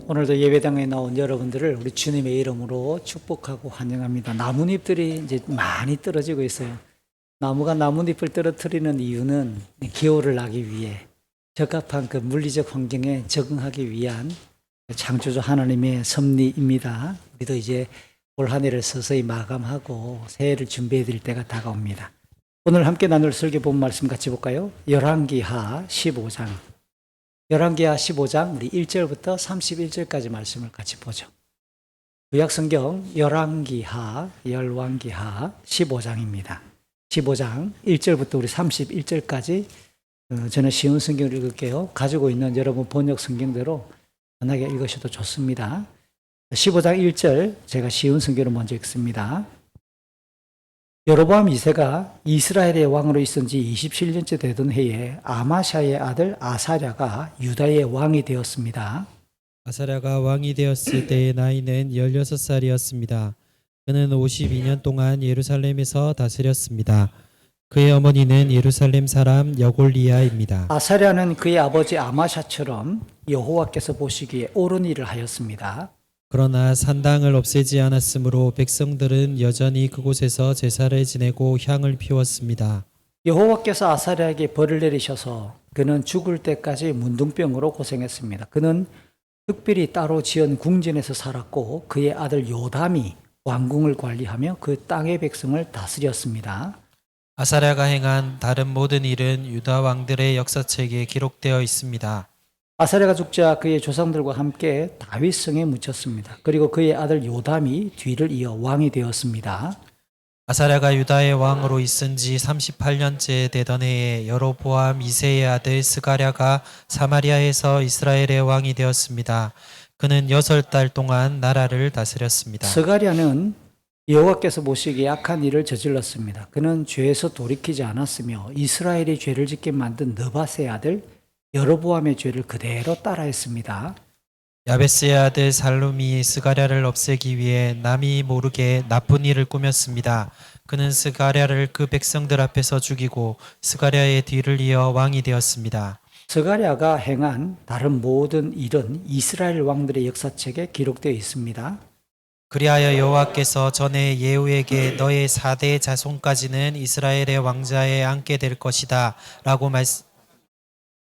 오늘도 예배당에 나온 여러분들을 우리 주님의 이름으로 축복하고 환영합니다. 나뭇잎들이 이제 많이 떨어지고 있어요. 나무가 나뭇잎을 떨어뜨리는 이유는 기호를 나기 위해 적합한 그 물리적 환경에 적응하기 위한 창조주 하나님의 섭리입니다. 우리도 이제 올 한 해를 서서히 마감하고 새해를 준비해 드릴 때가 다가옵니다. 오늘 함께 나눌 설교 본 말씀 같이 볼까요? 열왕기하 15장. 열왕기하 15장 우리 1절부터 31절까지 말씀을 같이 보죠. 구약성경 열왕기하 15장입니다. 15장 1절부터 우리 31절까지 저는 쉬운 성경을 읽을게요. 가지고 있는 여러분 번역 성경대로 편하게 읽으셔도 좋습니다. 15장 1절 제가 쉬운 성경을 먼저 읽습니다. 여로보암 2세가 이스라엘의 왕으로 있은 지 27년째 되던 해에 아마샤의 아들 아사랴가 유다의 왕이 되었습니다. 아사랴가 왕이 되었을 때의 나이는 16살이었습니다. 그는 52년 동안 예루살렘에서 다스렸습니다. 그의 어머니는 예루살렘 사람 여골리아입니다. 아사랴는 그의 아버지 아마샤처럼 여호와께서 보시기에 옳은 일을 하였습니다. 그러나 산당을 없애지 않았으므로 백성들은 여전히 그곳에서 제사를 지내고 향을 피웠습니다. 여호와께서 아사랴에게 벌을 내리셔서 그는 죽을 때까지 문둥병으로 고생했습니다. 그는 특별히 따로 지은 궁전에서 살았고 그의 아들 요담이 왕궁을 관리하며 그 땅의 백성을 다스렸습니다. 아사랴가 행한 다른 모든 일은 유다 왕들의 역사책에 기록되어 있습니다. 아사랴가 죽자 그의 조상들과 함께 다윗성에 묻혔습니다. 그리고 그의 아들 요담이 뒤를 이어 왕이 되었습니다. 아사랴가 유다의 왕으로 있은 지 38년째 되던 해에 여로보암 2세의 아들 스가랴가 사마리아에서 이스라엘의 왕이 되었습니다. 그는 6달 동안 나라를 다스렸습니다. 스가랴는 여호와께서 보시기에 악한 일을 저질렀습니다. 그는 죄에서 돌이키지 않았으며 이스라엘이 죄를 짓게 만든 느밧의 아들 여로보암의 죄를 그대로 따라했습니다. 야베스의 아들 살룸이 스가랴를 없애기 위해 남이 모르게 나쁜 일을 꾸몄습니다. 그는 스가랴를 그 백성들 앞에서 죽이고 스가랴의 뒤를 이어 왕이 되었습니다. 스가랴가 행한 다른 모든 일은 이스라엘 왕들의 역사책에 기록되어 있습니다. 그리하여 여호와께서 전에 예후에게 너의 4대 자손까지는 이스라엘의 왕자에 앉게 될 것이다 라고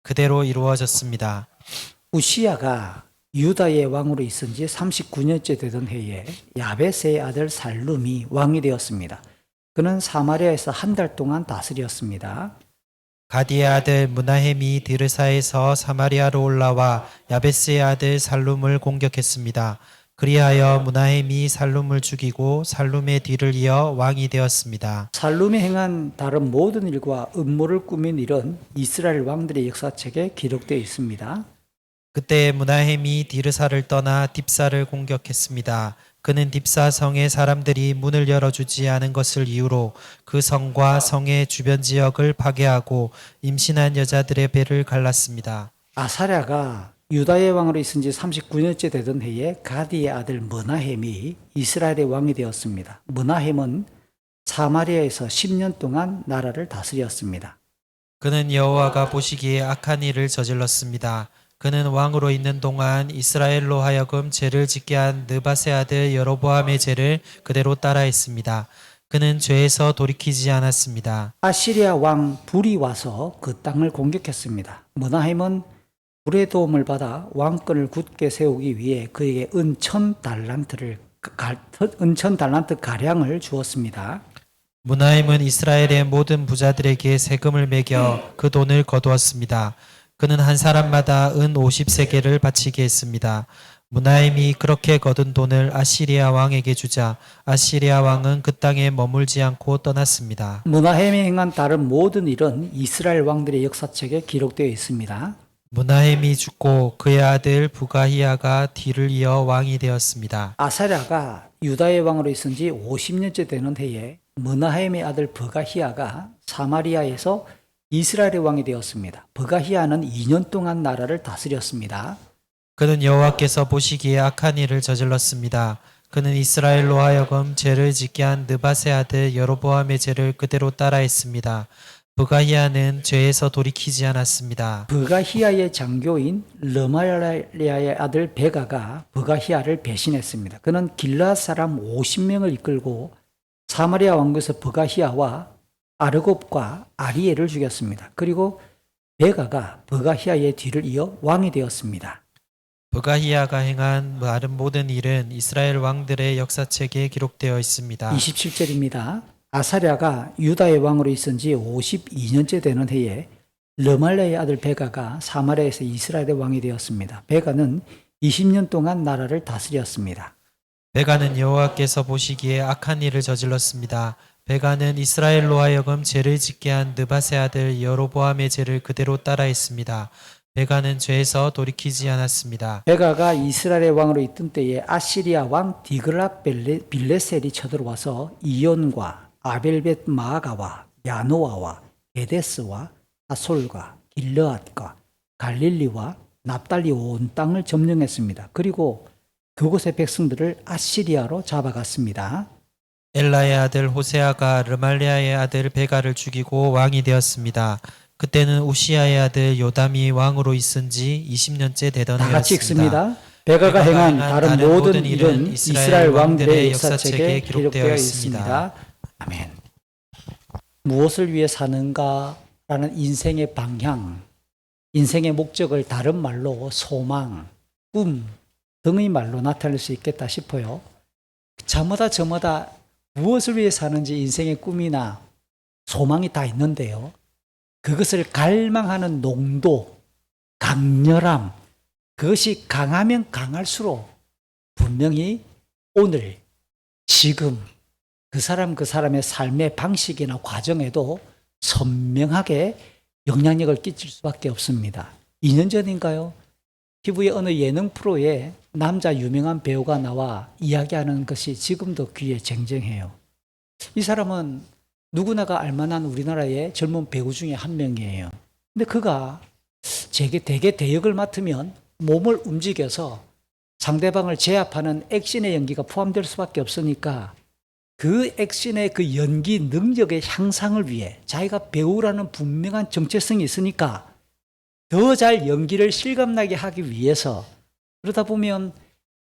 그대로 이루어졌습니다. 우시야가 유다의 왕으로 있은 지 39년째 되던 해에 야베스의 아들 살룸이 왕이 되었습니다. 그는 사마리아에서 한 달 동안 다스렸습니다. 가디의 아들 므나헴이 디르사에서 사마리아로 올라와 야베스의 아들 살룸을 공격했습니다. 그리하여 므나헴이 살룸을 죽이고 살룸의 뒤를 이어 왕이 되었습니다. 살룸이 행한 다른 모든 일과 음모를 꾸민 일은 이스라엘 왕들의 역사책에 기록되어 있습니다. 그때 므나헴이 디르사를 떠나 딥사를 공격했습니다. 그는 딥사 성의 사람들이 문을 열어주지 않은 것을 이유로 그 성과 성의 주변 지역을 파괴하고 임신한 여자들의 배를 갈랐습니다. 아사랴가 유다의 왕으로 있은 지 39년째 되던 해에 가디의 아들 므나헴이 이스라엘의 왕이 되었습니다. 므나헴은 사마리아에서 10년 동안 나라를 다스렸습니다. 그는 여호와가 보시기에 악한 일을 저질렀습니다. 그는 왕으로 있는 동안 이스라엘로 하여금 죄를 짓게 한 느밧의 아들 여로보암의 죄를 그대로 따라했습니다. 그는 죄에서 돌이키지 않았습니다. 아시리아 왕 불이 와서 그 땅을 공격했습니다. 므나헴은 불의 도움을 받아 왕권을 굳게 세우기 위해 그에게 은 1000달란트 가량을 주었습니다. 므나헴은 이스라엘의 모든 부자들에게 세금을 매겨 그 돈을 거두었습니다. 그는 한 사람마다 은 50세겔을 바치게 했습니다. 므나헴이 그렇게 거둔 돈을 아시리아 왕에게 주자 아시리아 왕은 그 땅에 머물지 않고 떠났습니다. 므나헴이 행한 다른 모든 일은 이스라엘 왕들의 역사책에 기록되어 있습니다. 므나헴이 죽고 그의 아들 부가히야가 뒤를 이어 왕이 되었습니다. 아사랴가 유다의 왕으로 있은 지 50년째 되는 해에 므나헴의 아들 부가히야가 사마리아에서 이스라엘의 왕이 되었습니다. 부가히야는 2년 동안 나라를 다스렸습니다. 그는 여호와께서 보시기에 악한 일을 저질렀습니다. 그는 이스라엘로 하여금 죄를 짓게 한 느밧의 아들 여로보암의 죄를 그대로 따라했습니다. 부가히아는 죄에서 돌이키지 않았습니다. 브가히아의 장교인 르말리아의 아들 베가가 브가히아를 배신했습니다. 그는 길르앗 사람 50명을 이끌고 사마리아 왕국에서 브가히아와 아르곱과 아리엘을 죽였습니다. 그리고 베가가 브가히아의 뒤를 이어 왕이 되었습니다. 부가히아가 행한 다른 모든 일은 이스라엘 왕들의 역사책에 기록되어 있습니다. 27절입니다. 아사랴가 유다의 왕으로 있은 지 52년째 되는 해에 르말레의 아들 베가가 사마리아에서 이스라엘의 왕이 되었습니다. 베가는 20년 동안 나라를 다스렸습니다. 베가는 여호와께서 보시기에 악한 일을 저질렀습니다. 베가는 이스라엘로 하여금 죄를 짓게 한 느밧의 아들 여로보암의 죄를 그대로 따라했습니다. 베가는 죄에서 돌이키지 않았습니다. 베가가 이스라엘의 왕으로 있던 때에 아시리아 왕 디글랏 빌레셀이 쳐들어와서 이온과 아벨벳 마아가와 야노아와 에데스와 아솔과 길르앗과 갈릴리와 납달리 온 땅을 점령했습니다. 그리고 그곳의 백성들을 아시리아로 잡아갔습니다. 엘라의 아들 호세아가 르말리아의 아들 베가를 죽이고 왕이 되었습니다. 그때는 우시아의 아들 요담이 왕으로 있은 지 20년째 되던 다 같이 해였습니다. 읽습니다. 베가가 행한 다른 모든 일은 이스라엘 왕들의 역사책에 기록되어 있습니다. 아멘. 무엇을 위해 사는가라는 인생의 방향, 인생의 목적을 다른 말로 소망, 꿈 등의 말로 나타낼 수 있겠다 싶어요. 저마다 무엇을 위해 사는지 인생의 꿈이나 소망이 다 있는데요. 그것을 갈망하는 농도, 강렬함, 그것이 강하면 강할수록 분명히 오늘, 지금 그 사람의 삶의 방식이나 과정에도 선명하게 영향력을 끼칠 수밖에 없습니다. 2년 전인가요? TV의 어느 예능 프로에 남자 유명한 배우가 나와 이야기하는 것이 지금도 귀에 쟁쟁해요. 이 사람은 누구나가 알만한 우리나라의 젊은 배우 중에 한 명이에요. 근데 그가 대개 대역을 맡으면 몸을 움직여서 상대방을 제압하는 액션의 연기가 포함될 수밖에 없으니까 그 액션의 그 연기 능력의 향상을 위해 자기가 배우라는 분명한 정체성이 있으니까 더 잘 연기를 실감나게 하기 위해서 그러다 보면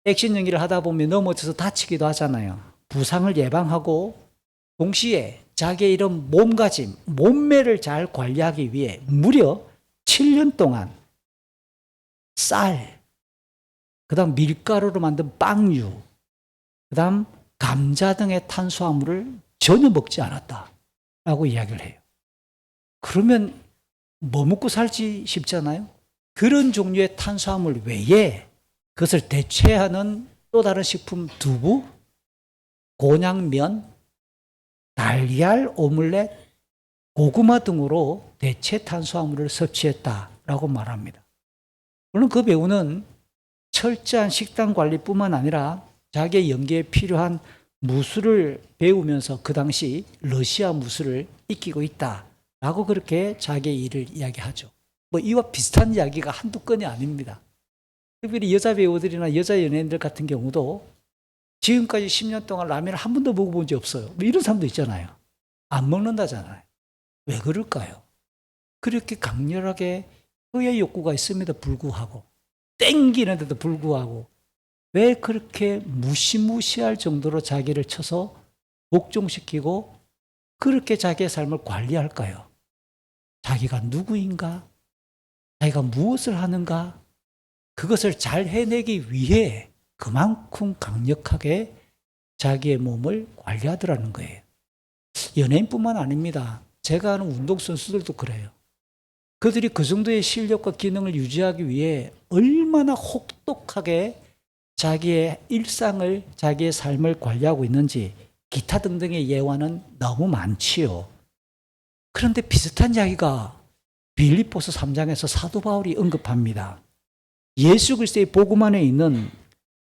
액션 연기를 하다 보면 넘어져서 다치기도 하잖아요. 부상을 예방하고 동시에 자기의 이런 몸가짐, 몸매를 잘 관리하기 위해 무려 7년 동안 쌀, 그 다음 밀가루로 만든 빵류, 그 다음 감자 등의 탄수화물을 전혀 먹지 않았다라고 이야기를 해요. 그러면 뭐 먹고 살지 싶잖아요. 그런 종류의 탄수화물 외에 그것을 대체하는 또 다른 식품 두부, 곤약면, 달걀, 오믈렛, 고구마 등으로 대체 탄수화물을 섭취했다라고 말합니다. 물론 그 배우는 철저한 식단 관리뿐만 아니라 자기의 연기에 필요한 무술을 배우면서 그 당시 러시아 무술을 익히고 있다라고 그렇게 자기의 일을 이야기하죠. 뭐 이와 비슷한 이야기가 한두 건이 아닙니다. 특별히 여자 배우들이나 여자 연예인들 같은 경우도 지금까지 10년 동안 라면을 한 번도 먹어본 적 없어요. 뭐 이런 사람도 있잖아요. 안 먹는다잖아요. 왜 그럴까요? 그렇게 강렬하게 혀의 욕구가 있음에도 불구하고 땡기는데도 불구하고 왜 그렇게 무시무시할 정도로 자기를 쳐서 복종시키고 그렇게 자기의 삶을 관리할까요? 자기가 누구인가? 자기가 무엇을 하는가? 그것을 잘 해내기 위해 그만큼 강력하게 자기의 몸을 관리하더라는 거예요. 연예인뿐만 아닙니다. 제가 아는 운동선수들도 그래요. 그들이 그 정도의 실력과 기능을 유지하기 위해 얼마나 혹독하게 자기의 일상을, 자기의 삶을 관리하고 있는지 기타 등등의 예화는 너무 많지요. 그런데 비슷한 이야기가 빌립보서 3장에서 사도 바울이 언급합니다. 예수 그리스도의 복음 안에 있는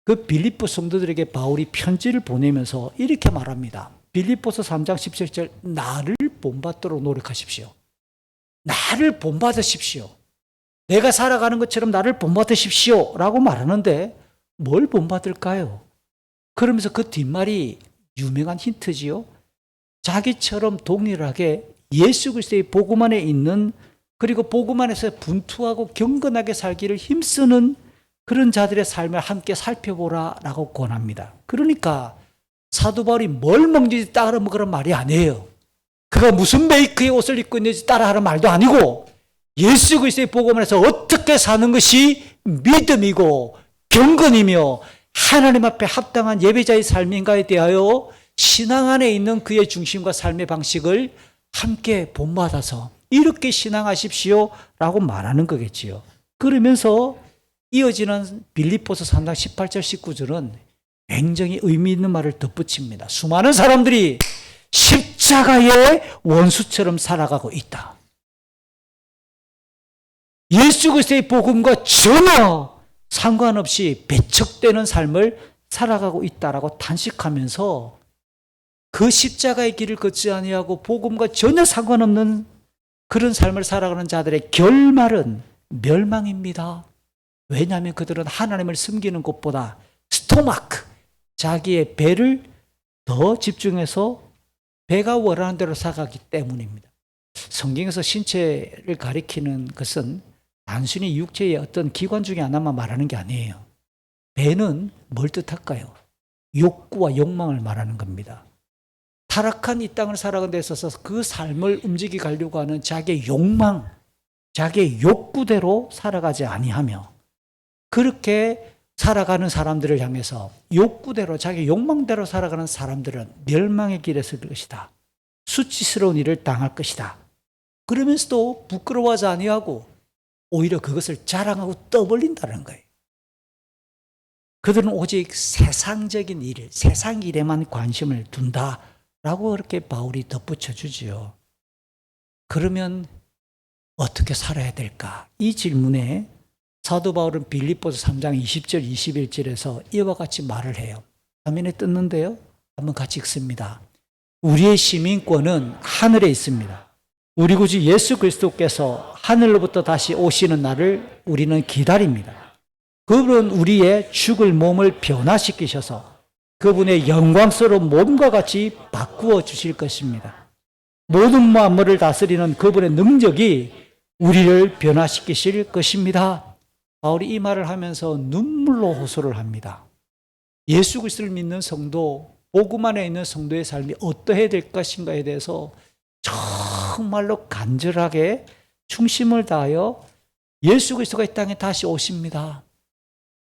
그 빌립보 성도들에게 바울이 편지를 보내면서 이렇게 말합니다. 빌립보서 3장 17절 나를 본받도록 노력하십시오. 나를 본받으십시오. 내가 살아가는 것처럼 나를 본받으십시오 라고 말하는데 뭘 본받을까요? 그러면서 그 뒷말이 유명한 힌트지요. 자기처럼 동일하게 예수 그리스도의 복음 안에 있는, 그리고 복음 안에서 분투하고 경건하게 살기를 힘쓰는 그런 자들의 삶을 함께 살펴보라라고 권합니다. 그러니까 사도 바울이 뭘 먹는지 따라 먹으란 말이 아니에요. 그가 무슨 메이크의 옷을 입고 있는지 따라하는 말도 아니고, 예수 그리스도의 복음 안에서 어떻게 사는 것이 믿음이고 경건이며 하나님 앞에 합당한 예배자의 삶인가에 대하여 신앙 안에 있는 그의 중심과 삶의 방식을 함께 본받아서 이렇게 신앙하십시오 라고 말하는 거겠지요. 그러면서 이어지는 빌립보서 3장 18절 19절은 굉장히 의미 있는 말을 덧붙입니다. 수많은 사람들이 십자가의 원수처럼 살아가고 있다. 예수 그리스도의 복음과 전혀 상관없이 배척되는 삶을 살아가고 있다라고 탄식하면서 그 십자가의 길을 걷지 아니하고 복음과 전혀 상관없는 그런 삶을 살아가는 자들의 결말은 멸망입니다. 왜냐하면 그들은 하나님을 섬기는 것보다 스토마크, 자기의 배를 더 집중해서 배가 원하는 대로 살아가기 때문입니다. 성경에서 신체를 가리키는 것은 단순히 육체의 어떤 기관 중에 하나만 말하는 게 아니에요. 배는 뭘 뜻할까요? 욕구와 욕망을 말하는 겁니다. 타락한 이 땅을 살아가는 데 있어서 그 삶을 움직이 가려고 하는 자기의 욕망, 자기의 욕구대로 살아가지 아니하며, 그렇게 살아가는 사람들을 향해서 욕구대로, 자기 욕망대로 살아가는 사람들은 멸망의 길에 설 것이다. 수치스러운 일을 당할 것이다. 그러면서도 부끄러워하지 아니하고 오히려 그것을 자랑하고 떠벌린다는 거예요. 그들은 오직 세상적인 일, 세상 일에만 관심을 둔다라고 그렇게 바울이 덧붙여 주지요. 그러면 어떻게 살아야 될까? 이 질문에 사도 바울은 빌립보서 3장 20절 21절에서 이와 같이 말을 해요. 화면에 떴는데요. 한번 같이 읽습니다. 우리의 시민권은 하늘에 있습니다. 우리 구주 예수 그리스도께서 하늘로부터 다시 오시는 날을 우리는 기다립니다. 그분은 우리의 죽을 몸을 변화시키셔서 그분의 영광스러운 몸과 같이 바꾸어 주실 것입니다. 모든 만물을 다스리는 그분의 능력이 우리를 변화시키실 것입니다. 바울이 이 말을 하면서 눈물로 호소를 합니다. 예수 그리스도를 믿는 성도, 복음 안에 있는 성도의 삶이 어떠해야 될 것인가에 대해서 정말로 간절하게 충심을 다하여 예수 그리스도가 이 땅에 다시 오십니다.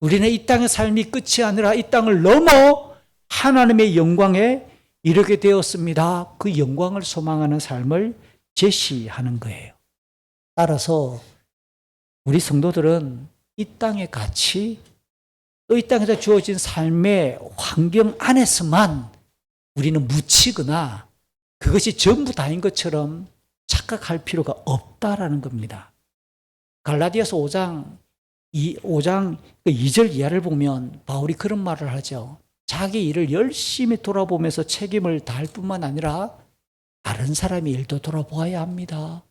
우리는 이 땅의 삶이 끝이 아니라 이 땅을 넘어 하나님의 영광에 이르게 되었습니다. 그 영광을 소망하는 삶을 제시하는 거예요. 따라서 우리 성도들은 이 땅의 가치, 또 이 땅에서 주어진 삶의 환경 안에서만 우리는 묻히거나 그것이 전부 다인 것처럼 착각할 필요가 없다라는 겁니다. 갈라디아서 5장 2절 이하를 보면 바울이 그런 말을 하죠. 자기 일을 열심히 돌아보면서 책임을 다할 뿐만 아니라 다른 사람의 일도 돌아보아야 합니다.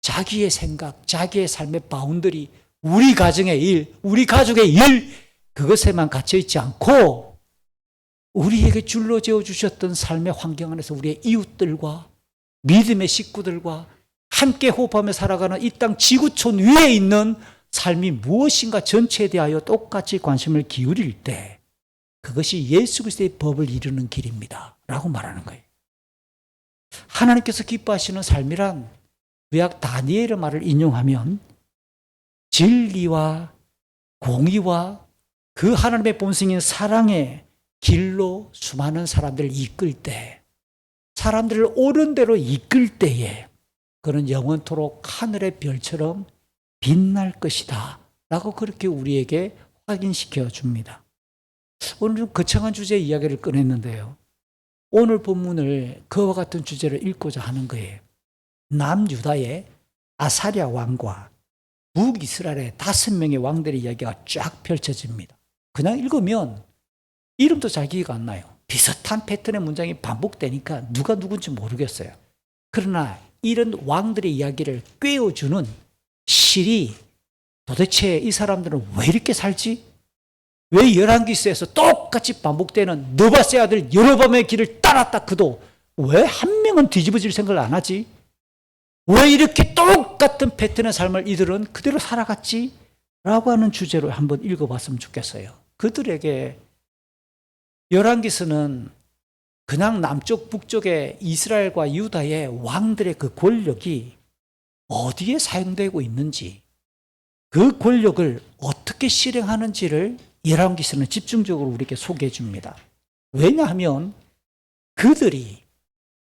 자기의 생각, 자기의 삶의 바운더리, 우리 가정의 일, 우리 가족의 일, 그것에만 갇혀있지 않고 우리에게 줄로 재어주셨던 삶의 환경 안에서 우리의 이웃들과 믿음의 식구들과 함께 호흡하며 살아가는 이 땅 지구촌 위에 있는 삶이 무엇인가 전체에 대하여 똑같이 관심을 기울일 때 그것이 예수 그리스도의 법을 이루는 길입니다 라고 말하는 거예요. 하나님께서 기뻐하시는 삶이란 구약 다니엘의 말을 인용하면 진리와 공의와 그 하나님의 본성인 사랑의 길로 수많은 사람들을 이끌 때, 사람들을 옳은 대로 이끌 때에 그는 영원토록 하늘의 별처럼 빛날 것이다 라고 그렇게 우리에게 확인시켜 줍니다. 오늘은 거창한 주제의 이야기를 꺼냈는데요. 오늘 본문을 그와 같은 주제를 읽고자 하는 거예요. 남유다의 아사랴 왕과 북이스라엘의 5명의 왕들의 이야기가 쫙 펼쳐집니다. 그냥 읽으면 이름도 잘 기억 안 나요. 비슷한 패턴의 문장이 반복되니까 누가 누군지 모르겠어요. 그러나 이런 왕들의 이야기를 꿰어주는 실이 도대체 이 사람들은 왜 이렇게 살지? 왜 열왕기서에서 똑같이 반복되는 느바세 아들 여로보암의 길을 따랐다 그도 왜 한 명은 뒤집어질 생각을 안 하지? 왜 이렇게 똑같은 패턴의 삶을 이들은 그대로 살아갔지? 라고 하는 주제로 한번 읽어봤으면 좋겠어요. 그들에게 열왕기서는 그냥 남쪽 북쪽의 이스라엘과 유다의 왕들의 그 권력이 어디에 사용되고 있는지, 그 권력을 어떻게 실행하는지를 열왕기서는 집중적으로 우리에게 소개해 줍니다. 왜냐하면 그들이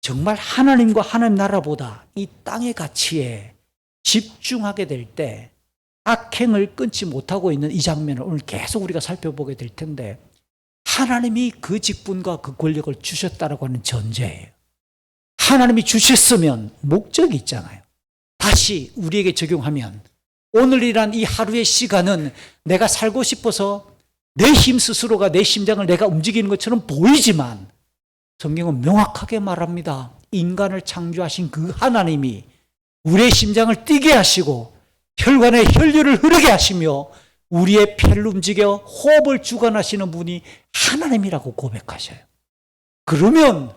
정말 하나님과 하나님 나라보다 이 땅의 가치에 집중하게 될 때 악행을 끊지 못하고 있는 이 장면을 오늘 계속 우리가 살펴보게 될 텐데, 하나님이 그 직분과 그 권력을 주셨다라고 하는 전제예요. 하나님이 주셨으면 목적이 있잖아요. 다시 우리에게 적용하면 오늘이란 이 하루의 시간은 내가 살고 싶어서 내 힘 스스로가 내 심장을 내가 움직이는 것처럼 보이지만 성경은 명확하게 말합니다. 인간을 창조하신 그 하나님이 우리의 심장을 뛰게 하시고 혈관에 혈류를 흐르게 하시며 우리의 폐를 움직여 호흡을 주관하시는 분이 하나님이라고 고백하셔요. 그러면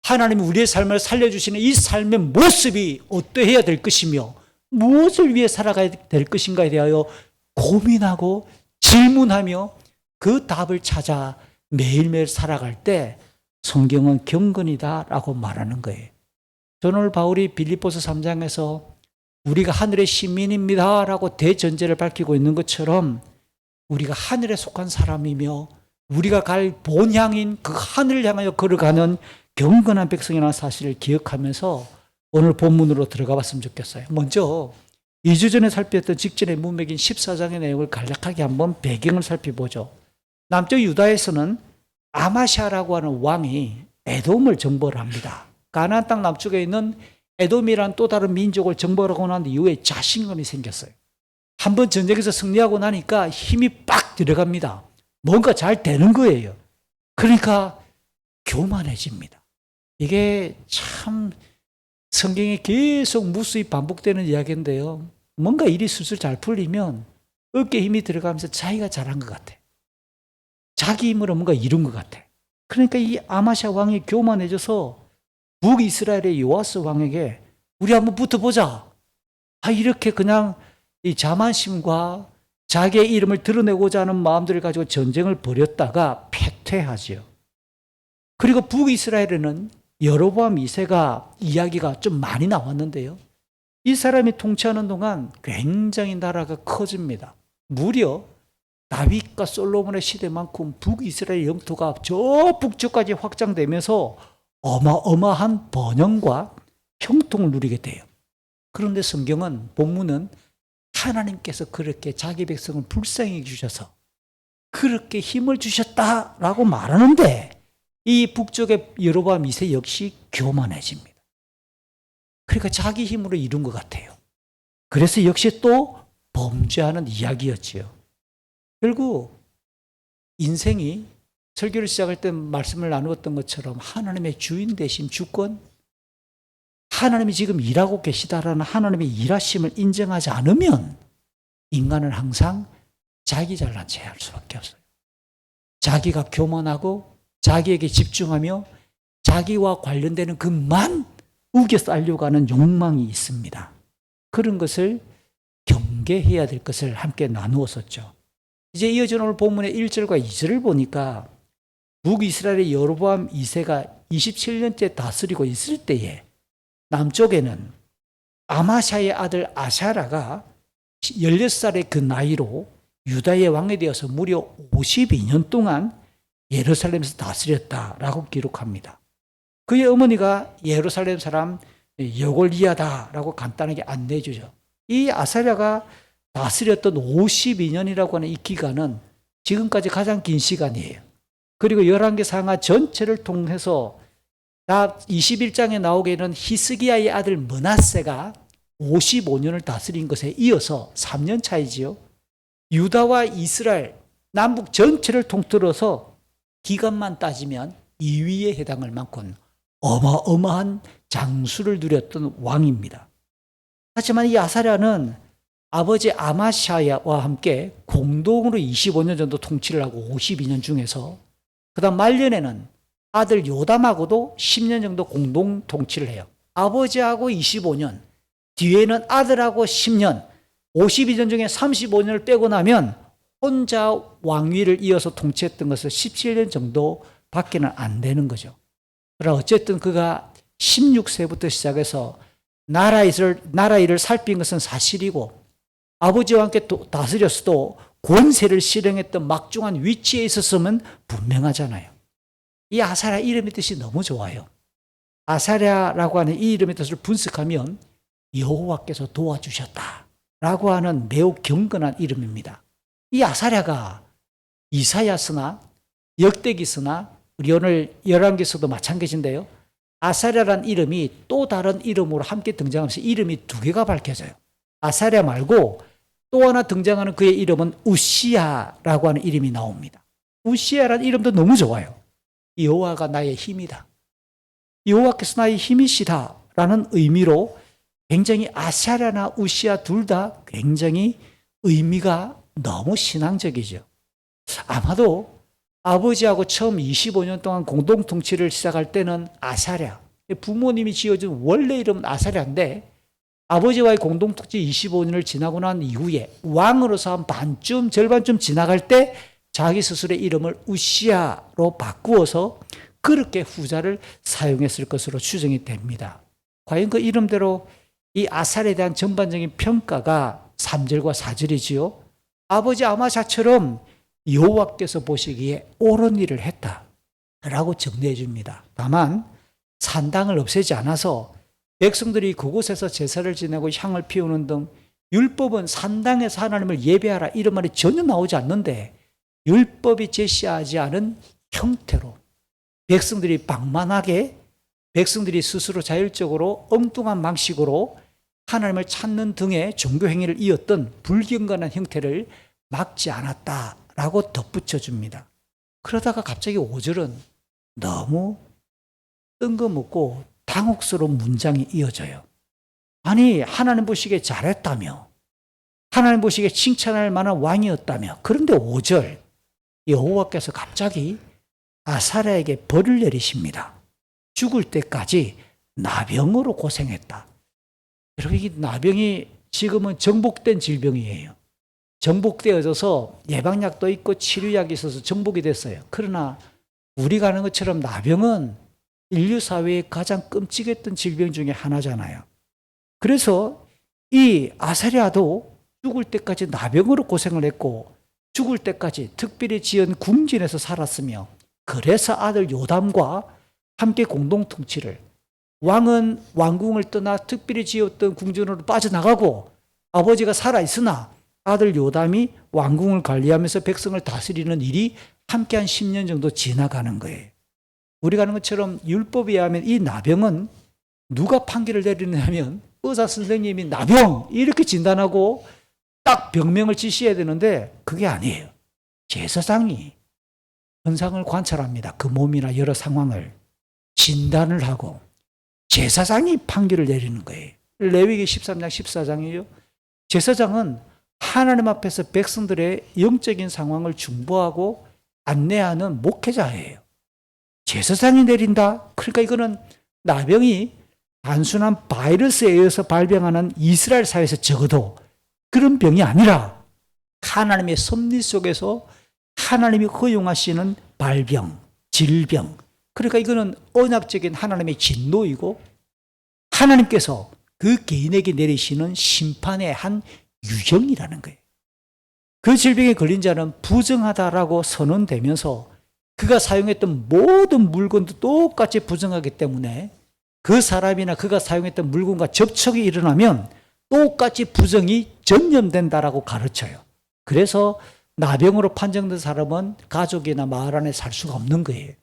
하나님이 우리의 삶을 살려주시는 이 삶의 모습이 어떠해야 될 것이며 무엇을 위해 살아가야 될 것인가에 대하여 고민하고 질문하며 그 답을 찾아 매일매일 살아갈 때 성경은 경건이다라고 말하는 거예요. 저는 오늘 바울이 빌립보서 3장에서 우리가 하늘의 시민입니다라고 대전제를 밝히고 있는 것처럼 우리가 하늘에 속한 사람이며 우리가 갈 본향인 그 하늘을 향하여 걸어가는 경건한 백성이라는 사실을 기억하면서 오늘 본문으로 들어가 봤으면 좋겠어요. 먼저 2주 전에 살폈던 직전의 문맥인 14장의 내용을 간략하게 한번 배경을 살펴보죠. 남쪽 유다에서는 아마샤라고 하는 왕이 에돔을 정벌을 합니다. 가나안 땅 남쪽에 있는 에돔이란 또 다른 민족을 정벌하고 난 이후에 자신감이 생겼어요. 한번 전쟁에서 승리하고 나니까 힘이 빡 들어갑니다. 뭔가 잘 되는 거예요. 그러니까 교만해집니다. 이게 참 성경에 계속 무수히 반복되는 이야기인데요. 뭔가 일이 술술 잘 풀리면 어깨에 힘이 들어가면서 자기가 잘한 것 같아. 자기 힘으로 뭔가 이룬 것 같아. 그러니까 이 아마샤 왕이 교만해져서 북이스라엘의 요아스 왕에게 우리 한번 붙어보자. 이렇게 그냥 이 자만심과 자기의 이름을 드러내고자 하는 마음들을 가지고 전쟁을 벌였다가 패퇴하지요. 그리고 북이스라엘에는 여로보암 2세가 이야기가 좀 많이 나왔는데요. 이 사람이 통치하는 동안 굉장히 나라가 커집니다. 무려 다윗과 솔로몬의 시대만큼 북이스라엘 영토가 저 북쪽까지 확장되면서 어마어마한 번영과 형통을 누리게 돼요. 그런데 성경은 본문은 하나님께서 그렇게 자기 백성을 불쌍히 주셔서 그렇게 힘을 주셨다라고 말하는데 이 북쪽의 여로보암 2세 역시 교만해집니다. 그러니까 자기 힘으로 이룬 것 같아요. 그래서 역시 또 범죄하는 이야기였지요. 결국 인생이 설교를 시작할 때 말씀을 나누었던 것처럼 하나님의 주인 되신 주권, 하나님이 지금 일하고 계시다라는 하나님의 일하심을 인정하지 않으면 인간은 항상 자기 잘난 체 할 수밖에 없어요. 자기가 교만하고 자기에게 집중하며 자기와 관련되는 것만 우겨 살려고 하는 욕망이 있습니다. 그런 것을 경계해야 될 것을 함께 나누었었죠. 이제 이어진 오늘 본문의 1절과 2절을 보니까 북이스라엘의 여로보암 2세가 27년째 다스리고 있을 때에 남쪽에는 아마샤의 아들 아샤라가 16살의 그 나이로 유다의 왕이 되어서 무려 52년 동안 예루살렘에서 다스렸다라고 기록합니다. 그의 어머니가 예루살렘 사람 여골리아다라고 간단하게 안내해 주죠. 이 아사랴가 다스렸던 52년이라고 하는 이 기간은 지금까지 가장 긴 시간이에요. 그리고 열왕기 상하 전체를 통해서 다 21장에 나오게 있는 히스기야의 아들 므낫세가 55년을 다스린 것에 이어서 3년 차이지요. 유다와 이스라엘 남북 전체를 통틀어서 기간만 따지면 2위에 해당할 만큼 어마어마한 장수를 누렸던 왕입니다. 하지만 이 아사랴는 아버지 아마샤야와 함께 공동으로 25년 정도 통치를 하고 52년 중에서 그다음 말년에는 아들 요담하고도 10년 정도 공동 통치를 해요. 아버지하고 25년, 뒤에는 아들하고 10년, 52년 중에 35년을 빼고 나면 혼자 왕위를 이어서 통치했던 것은 17년 정도 밖에는 안 되는 거죠. 그러나 어쨌든 그가 16세부터 시작해서 나라 일을 살핀 것은 사실이고 아버지와 함께 다스렸어도 권세를 실행했던 막중한 위치에 있었으면 분명하잖아요. 이 아사랴 이름의 뜻이 너무 좋아요. 아사랴라고 하는 이 이름의 뜻을 분석하면 여호와께서 도와주셨다라고 하는 매우 경건한 이름입니다. 이 아사랴가 이사야서나 역대기서나 우리 오늘 열왕기서도 마찬가지인데요. 아사랴란 이름이 또 다른 이름으로 함께 등장하면서 이름이 두 개가 밝혀져요. 아사랴 말고 또 하나 등장하는 그의 이름은 우시야라고 하는 이름이 나옵니다. 우시야라는 이름도 너무 좋아요. 여호와가 나의 힘이다. 여호와께서 나의 힘이시다라는 의미로 굉장히 아사랴나 우시야 둘 다 굉장히 의미가 너무 신앙적이죠. 아마도 아버지하고 처음 25년 동안 공동통치를 시작할 때는 아사랴, 부모님이 지어준 원래 이름은 아사랴인데 아버지와의 공동통치 25년을 지나고 난 이후에 왕으로서 한 반쯤, 절반쯤 지나갈 때 자기 스스로의 이름을 우시야로 바꾸어서 그렇게 후자를 사용했을 것으로 추정이 됩니다. 과연 그 이름대로 이 아사랴에 대한 전반적인 평가가 3절과 4절이지요. 아버지 아마샤처럼 여호와께서 보시기에 옳은 일을 했다라고 정리해 줍니다. 다만 산당을 없애지 않아서 백성들이 그곳에서 제사를 지내고 향을 피우는 등 율법은 산당에서 하나님을 예배하라 이런 말이 전혀 나오지 않는데 율법이 제시하지 않은 형태로 백성들이 방만하게 백성들이 스스로 자율적으로 엉뚱한 방식으로 하나님을 찾는 등의 종교 행위를 이었던 불경건한 형태를 막지 않았다라고 덧붙여 줍니다. 그러다가 갑자기 5절은 너무 뜬금없고 당혹스러운 문장이 이어져요. 아니 하나님 보시기에 잘했다며 하나님 보시기에 칭찬할 만한 왕이었다며 그런데 5절 여호와께서 갑자기 아사랴에게 벌을 내리십니다. 죽을 때까지 나병으로 고생했다. 여러분 이 나병이 지금은 정복된 질병이에요. 정복되어져서 예방약도 있고 치료약이 있어서 정복이 됐어요. 그러나 우리가 아는 것처럼 나병은 인류 사회의 가장 끔찍했던 질병 중에 하나잖아요. 그래서 이 아사랴도 죽을 때까지 나병으로 고생을 했고 죽을 때까지 특별히 지은 궁전에서 살았으며 그래서 아들 요담과 함께 공동통치를 왕은 왕궁을 떠나 특별히 지었던 궁전으로 빠져나가고 아버지가 살아있으나 아들 요담이 왕궁을 관리하면서 백성을 다스리는 일이 함께 한 10년 정도 지나가는 거예요. 우리가 아는 것처럼 율법에 의하면 이 나병은 누가 판결을 내리냐면 의사 선생님이 나병 이렇게 진단하고 딱 병명을 지시해야 되는데 그게 아니에요. 제사장이 현상을 관찰합니다. 그 몸이나 여러 상황을 진단을 하고 제사장이 판결을 내리는 거예요. 레위기 13장 14장이에요. 제사장은 하나님 앞에서 백성들의 영적인 상황을 중보하고 안내하는 목회자예요. 제사장이 내린다? 그러니까 이거는 나병이 단순한 바이러스에 의해서 발병하는 이스라엘 사회에서 적어도 그런 병이 아니라 하나님의 섭리 속에서 하나님이 허용하시는 발병, 질병. 그러니까 이거는 언약적인 하나님의 진노이고 하나님께서 그 개인에게 내리시는 심판의 한 유형이라는 거예요. 그 질병에 걸린 자는 부정하다라고 선언되면서 그가 사용했던 모든 물건도 똑같이 부정하기 때문에 그 사람이나 그가 사용했던 물건과 접촉이 일어나면 똑같이 부정이 전염된다라고 가르쳐요. 그래서 나병으로 판정된 사람은 가족이나 마을 안에 살 수가 없는 거예요.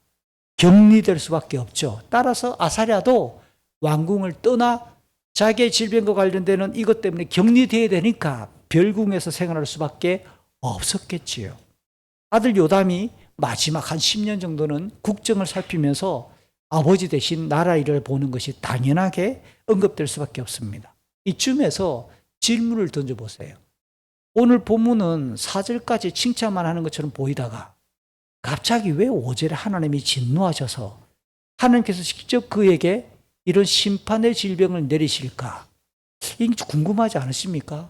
격리될 수밖에 없죠. 따라서 아사랴도 왕궁을 떠나 자기의 질병과 관련되는 이것 때문에 격리되어야 되니까 별궁에서 생활할 수밖에 없었겠지요. 아들 요담이 마지막 한 10년 정도는 국정을 살피면서 아버지 대신 나라 일을 보는 것이 당연하게 언급될 수밖에 없습니다. 이쯤에서 질문을 던져보세요. 오늘 본문은 4절까지 칭찬만 하는 것처럼 보이다가 갑자기 왜 5절에 하나님이 진노하셔서 하나님께서 직접 그에게 이런 심판의 질병을 내리실까? 이게 궁금하지 않으십니까?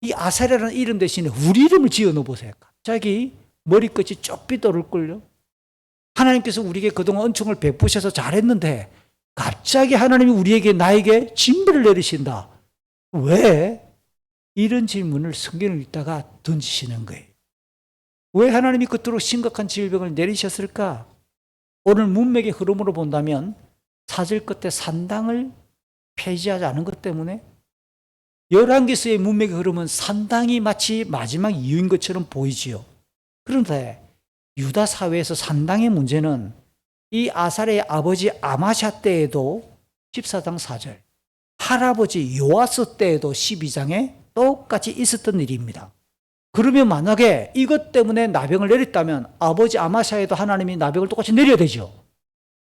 이 아사랴라는 이름 대신에 우리 이름을 지어 넣어보세요. 갑자기 머리끝이 좁빗 오를걸요? 하나님께서 우리에게 그동안 은총을 베푸셔서 잘했는데 갑자기 하나님이 우리에게 나에게 징벌을 내리신다. 왜? 이런 질문을 성경을 읽다가 던지시는 거예요. 왜 하나님이 그토록 심각한 질병을 내리셨을까? 오늘 문맥의 흐름으로 본다면 사절 끝에 산당을 폐지하지 않은 것 때문에 11개서의 문맥의 흐름은 산당이 마치 마지막 이유인 것처럼 보이지요. 그런데 유다 사회에서 산당의 문제는 이 아사랴의 아버지 아마샤 때에도 14장 4절, 할아버지 요아스 때에도 12장에 똑같이 있었던 일입니다. 그러면 만약에 이것 때문에 나병을 내렸다면 아버지 아마샤에도 하나님이 나병을 똑같이 내려야 되죠.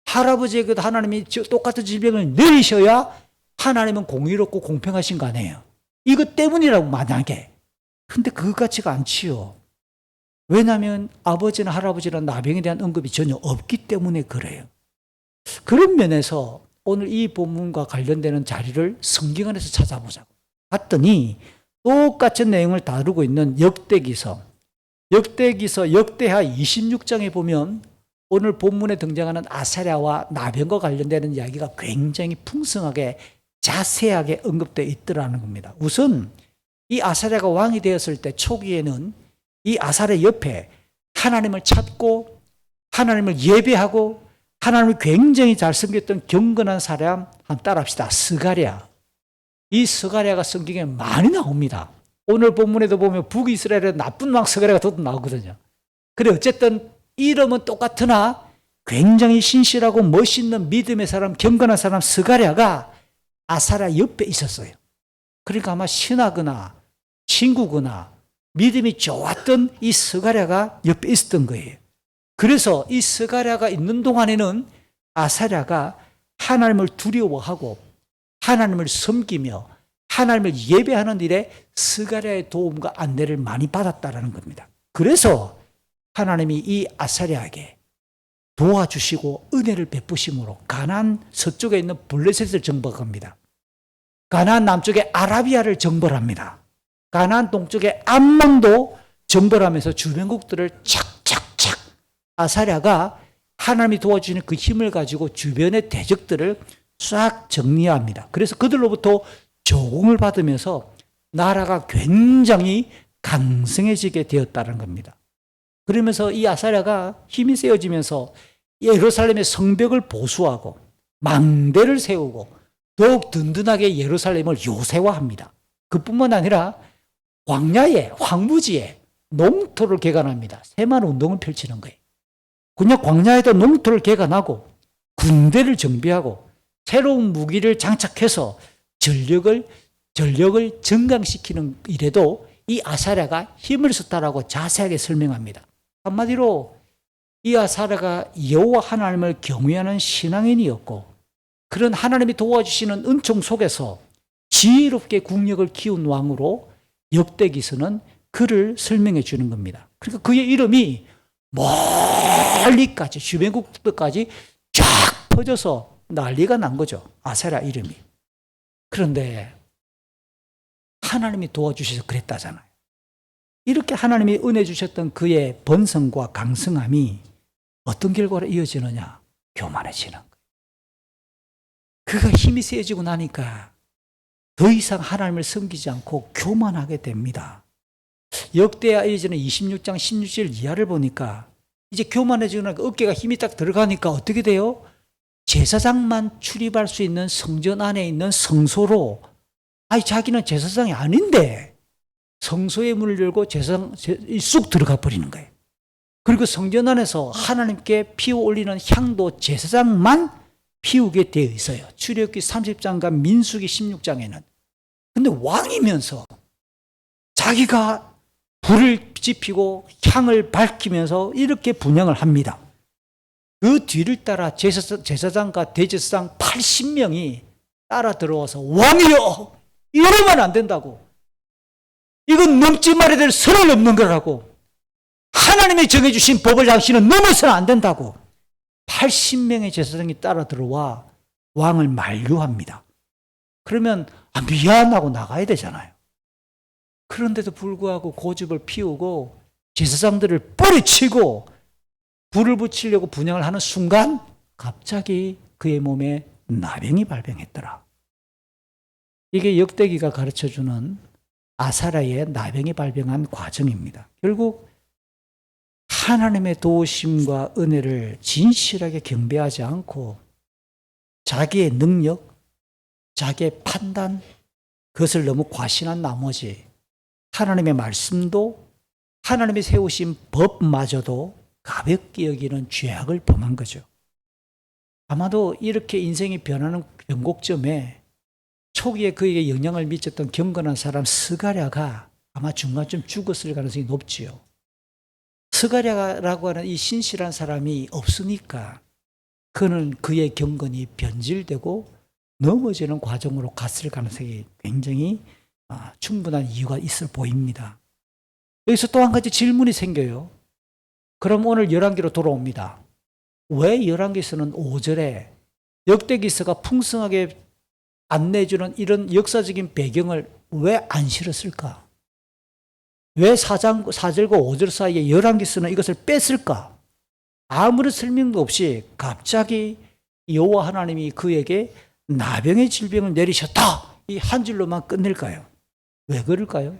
할아버지에게도 하나님이 똑같은 질병을 내리셔야 하나님은 공의롭고 공평하신 거 아니에요. 이것 때문이라고 만약에. 근데 그것 같지가 않지요. 왜냐하면 아버지나 할아버지나 나병에 대한 언급이 전혀 없기 때문에 그래요. 그런 면에서 오늘 이 본문과 관련되는 자리를 성경 안에서 찾아보자고 봤더니 똑같은 내용을 다루고 있는 역대하 26장에 보면 오늘 본문에 등장하는 아사랴와 나병과 관련되는 이야기가 굉장히 풍성하게 자세하게 언급되어 있더라는 겁니다. 우선 이 아사랴가 왕이 되었을 때 초기에는 이 아사랴 옆에 하나님을 찾고 하나님을 예배하고 하나님을 굉장히 잘 섬겼던 경건한 사람 한번 따라합시다. 스가랴. 이 스가랴가 성경에 많이 나옵니다. 오늘 본문에도 보면 북이스라엘의 나쁜 왕 스가랴가 또 나오거든요. 그래 어쨌든 이름은 똑같으나 굉장히 신실하고 멋있는 믿음의 사람, 경건한 사람 스가랴가 아사랴 옆에 있었어요. 그러니까 아마 친하거나 친구거나 믿음이 좋았던 이 스가랴가 옆에 있었던 거예요. 그래서 이 스가랴가 있는 동안에는 아사랴가 하나님을 두려워하고 하나님을 섬기며 하나님을 예배하는 일에 스가랴의 도움과 안내를 많이 받았다라는 겁니다. 그래서 하나님이 이 아사랴에게 도와주시고 은혜를 베푸심으로 가나안 서쪽에 있는 블레셋을 정복합니다. 가나안 남쪽에 아라비아를 정벌합니다. 가나안 동쪽에 암몬도 정벌하면서 주변국들을 착착착 아사랴가 하나님이 도와주시는 그 힘을 가지고 주변의 대적들을 싹 정리합니다. 그래서 그들로부터 조공을 받으면서 나라가 굉장히 강성해지게 되었다는 겁니다. 그러면서 이 아사랴가 힘이 세워지면서 예루살렘의 성벽을 보수하고 망대를 세우고 더욱 든든하게 예루살렘을 요새화합니다. 그뿐만 아니라 광야에 황무지에 농토를 개간합니다. 새만 운동을 펼치는 거예요. 그냥 광야에도 농토를 개간하고 군대를 정비하고 새로운 무기를 장착해서 전력을 증강시키는 일에도 이 아사랴가 힘을 썼다라고 자세하게 설명합니다. 한마디로 이 아사랴가 여호와 하나님을 경외하는 신앙인이었고 그런 하나님이 도와주시는 은총 속에서 지혜롭게 국력을 키운 왕으로 역대기서는 그를 설명해 주는 겁니다. 그러니까 그의 이름이 멀리까지 주변국들까지 쫙 퍼져서 난리가 난 거죠. 아사랴 이름이. 그런데 하나님이 도와주셔서 그랬다잖아요. 이렇게 하나님이 은혜 주셨던 그의 번성과 강성함이 어떤 결과로 이어지느냐? 교만해지는 거예요. 그가 힘이 세지고 나니까 더 이상 하나님을 섬기지 않고 교만하게 됩니다. 역대하 이전에 26장 16절 이하를 보니까 이제 교만해지고 어깨가 힘이 딱 들어가니까 어떻게 돼요? 제사장만 출입할 수 있는 성전 안에 있는 성소로 자기는 제사장이 아닌데 성소의 문을 열고 제사장 쑥 들어가 버리는 거예요. 그리고 성전 안에서 하나님께 피워 올리는 향도 제사장만 피우게 되어 있어요. 출애굽기 30장과 민수기 16장에는. 근데 왕이면서 자기가 불을 지피고 향을 밝히면서 이렇게 분향을 합니다. 그 뒤를 따라 제사장과 대제사장 80명이 따라 들어와서 왕이여! 이러면 안 된다고. 이건 넘지 말아야 될 선을 넘는 거라고. 하나님이 정해주신 법을 당신은 넘어서는 안 된다고. 80명의 제사장이 따라 들어와 왕을 만류합니다. 그러면 미안하고 나가야 되잖아요. 그런데도 불구하고 고집을 피우고 제사장들을 뿌리치고 불을 붙이려고 분향을 하는 순간 갑자기 그의 몸에 나병이 발병했더라. 이게 역대기가 가르쳐주는 아사랴의 나병이 발병한 과정입니다. 결국 하나님의 도우심과 은혜를 진실하게 경배하지 않고 자기의 능력, 자기의 판단, 그것을 너무 과신한 나머지 하나님의 말씀도 하나님이 세우신 법마저도 가볍게 여기는 죄악을 범한 거죠. 아마도 이렇게 인생이 변하는 변곡점에 초기에 그에게 영향을 미쳤던 경건한 사람 스가랴가 아마 중간쯤 죽었을 가능성이 높지요. 스가랴라고 하는 이 신실한 사람이 없으니까 그는 그의 경건이 변질되고 넘어지는 과정으로 갔을 가능성이 굉장히 충분한 이유가 있어 보입니다. 여기서 또 한 가지 질문이 생겨요. 그럼 오늘 열왕기로 돌아옵니다. 왜 열왕기서는 5절에 역대기서가 풍성하게 안내해주는 이런 역사적인 배경을 왜 안 실었을까? 왜 4절과 5절 사이에 열왕기서는 이것을 뺐을까? 아무런 설명도 없이 갑자기 여호와 하나님이 그에게 나병의 질병을 내리셨다. 이 한 줄로만 끝낼까요? 왜 그럴까요?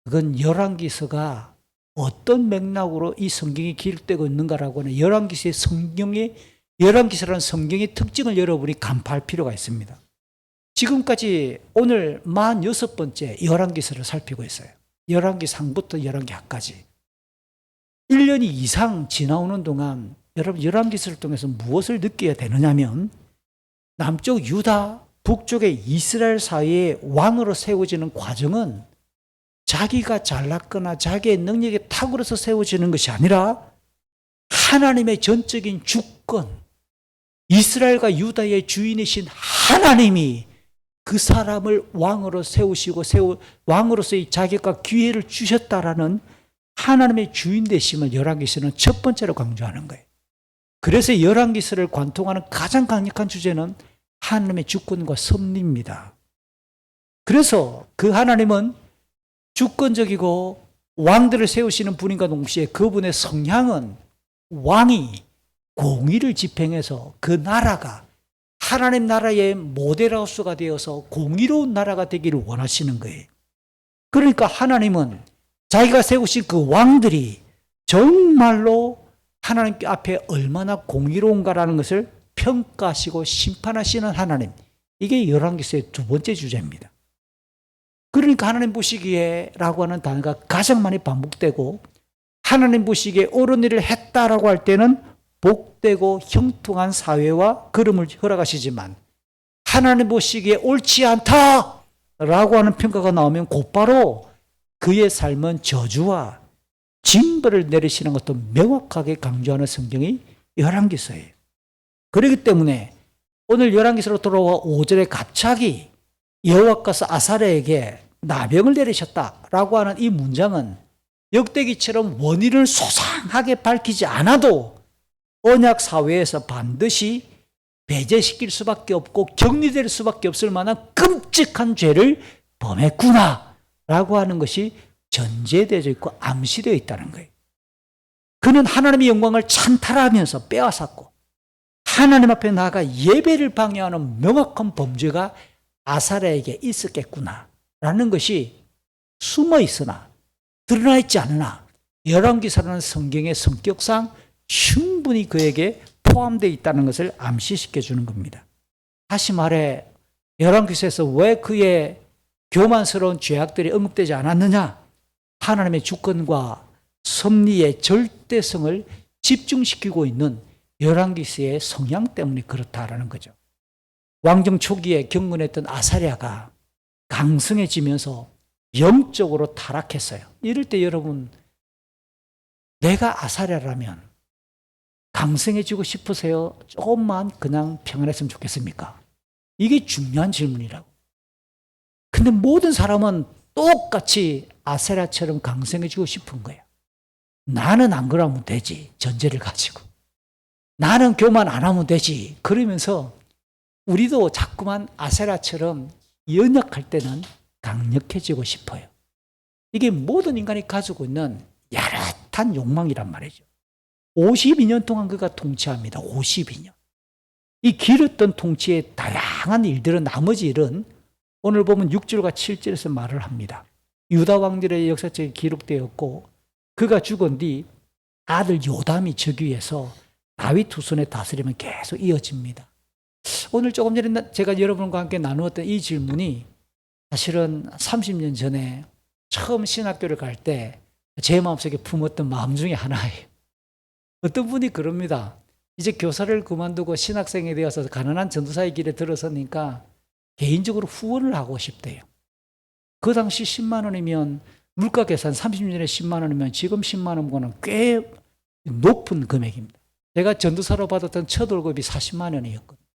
그건 열왕기서가 어떤 맥락으로 이 성경이 기록되고 있는가라고 하는 열왕기서라는 성경의 특징을 여러분이 간파할 필요가 있습니다. 지금까지 오늘 46번째 열왕기서를 살피고 있어요. 열왕기 상부터 열왕기 하까지. 1년이 이상 지나오는 동안 여러분 열왕기서를 통해서 무엇을 느껴야 되느냐면 남쪽 유다, 북쪽의 이스라엘 사이에 왕으로 세워지는 과정은 자기가 잘났거나 자기의 능력에 탁월해서 세워지는 것이 아니라 하나님의 전적인 주권, 이스라엘과 유다의 주인이신 하나님이 그 사람을 왕으로 세우시고 왕으로서의 자격과 기회를 주셨다라는 하나님의 주인 되심을 열왕기서는 첫 번째로 강조하는 거예요. 그래서 열왕기서를 관통하는 가장 강력한 주제는 하나님의 주권과 섭리입니다. 그래서 그 하나님은 주권적이고 왕들을 세우시는 분인가 동시에 그분의 성향은 왕이 공의를 집행해서 그 나라가 하나님 나라의 모델하우스가 되어서 공의로운 나라가 되기를 원하시는 거예요. 그러니까 하나님은 자기가 세우신 그 왕들이 정말로 하나님 앞에 얼마나 공의로운가라는 것을 평가하시고 심판하시는 하나님. 이게 열왕기서의 두 번째 주제입니다. 그러니까 하나님 보시기에 라고 하는 단어가 가장 많이 반복되고 하나님 보시기에 옳은 일을 했다라고 할 때는 복되고 형통한 사회와 걸음을 허락하시지만 하나님 보시기에 옳지 않다라고 하는 평가가 나오면 곧바로 그의 삶은 저주와 징벌을 내리시는 것도 명확하게 강조하는 성경이 열왕기서예요. 그렇기 때문에 오늘 열왕기서로 돌아와 5절에 갑자기 여호와께서 아사랴에게 나병을 내리셨다라고 하는 이 문장은 역대기처럼 원인을 소상하게 밝히지 않아도 언약 사회에서 반드시 배제시킬 수밖에 없고 격리될 수밖에 없을 만한 끔찍한 죄를 범했구나라고 하는 것이 전제되어 있고 암시되어 있다는 거예요. 그는 하나님의 영광을 찬탈하면서 빼앗았고 하나님 앞에 나아가 예배를 방해하는 명확한 범죄가 아사랴에게 있었겠구나라는 것이 숨어 있으나 드러나 있지 않으나 열왕기서라는 성경의 성격상 충분히 그에게 포함되어 있다는 것을 암시시켜 주는 겁니다. 다시 말해 열왕기서에서 왜 그의 교만스러운 죄악들이 언급되지 않았느냐? 하나님의 주권과 섭리의 절대성을 집중시키고 있는 열왕기서의 성향 때문에 그렇다라는 거죠. 왕정 초기에 경건했던 아사랴가 강성해지면서 영적으로 타락했어요. 이럴 때 여러분, 내가 아사랴라면 강성해지고 싶으세요? 조금만 그냥 평안했으면 좋겠습니까? 이게 중요한 질문이라고. 근데 모든 사람은 똑같이 아사랴처럼 강성해지고 싶은 거예요. 나는 안 그러면 되지, 전제를 가지고. 나는 교만 안 하면 되지. 그러면서 우리도 자꾸만 아사랴처럼 연약할 때는 강력해지고 싶어요. 이게 모든 인간이 가지고 있는 야릇한 욕망이란 말이죠. 52년 동안 그가 통치합니다. 52년. 이 길었던 통치의 다양한 일들은, 나머지 일은 오늘 보면 6절과 7절에서 말을 합니다. 유다 왕들의 역사책에 기록되었고, 그가 죽은 뒤 아들 요담이 즉위해서 다윗 후손의 다스림은 계속 이어집니다. 오늘 조금 전에 제가 여러분과 함께 나누었던 이 질문이 사실은 30년 전에 처음 신학교를 갈 때 제 마음속에 품었던 마음 중에 하나예요. 어떤 분이 그럽니다. 이제 교사를 그만두고 신학생이 되어서 가난한 전도사의 길에 들어서니까 개인적으로 후원을 하고 싶대요. 그 당시 10만 원이면 물가 계산 30년 전에 10만 원이면 지금 10만 원보다는 꽤 높은 금액입니다. 제가 전도사로 받았던 첫 월급이 40만 원이었거든요.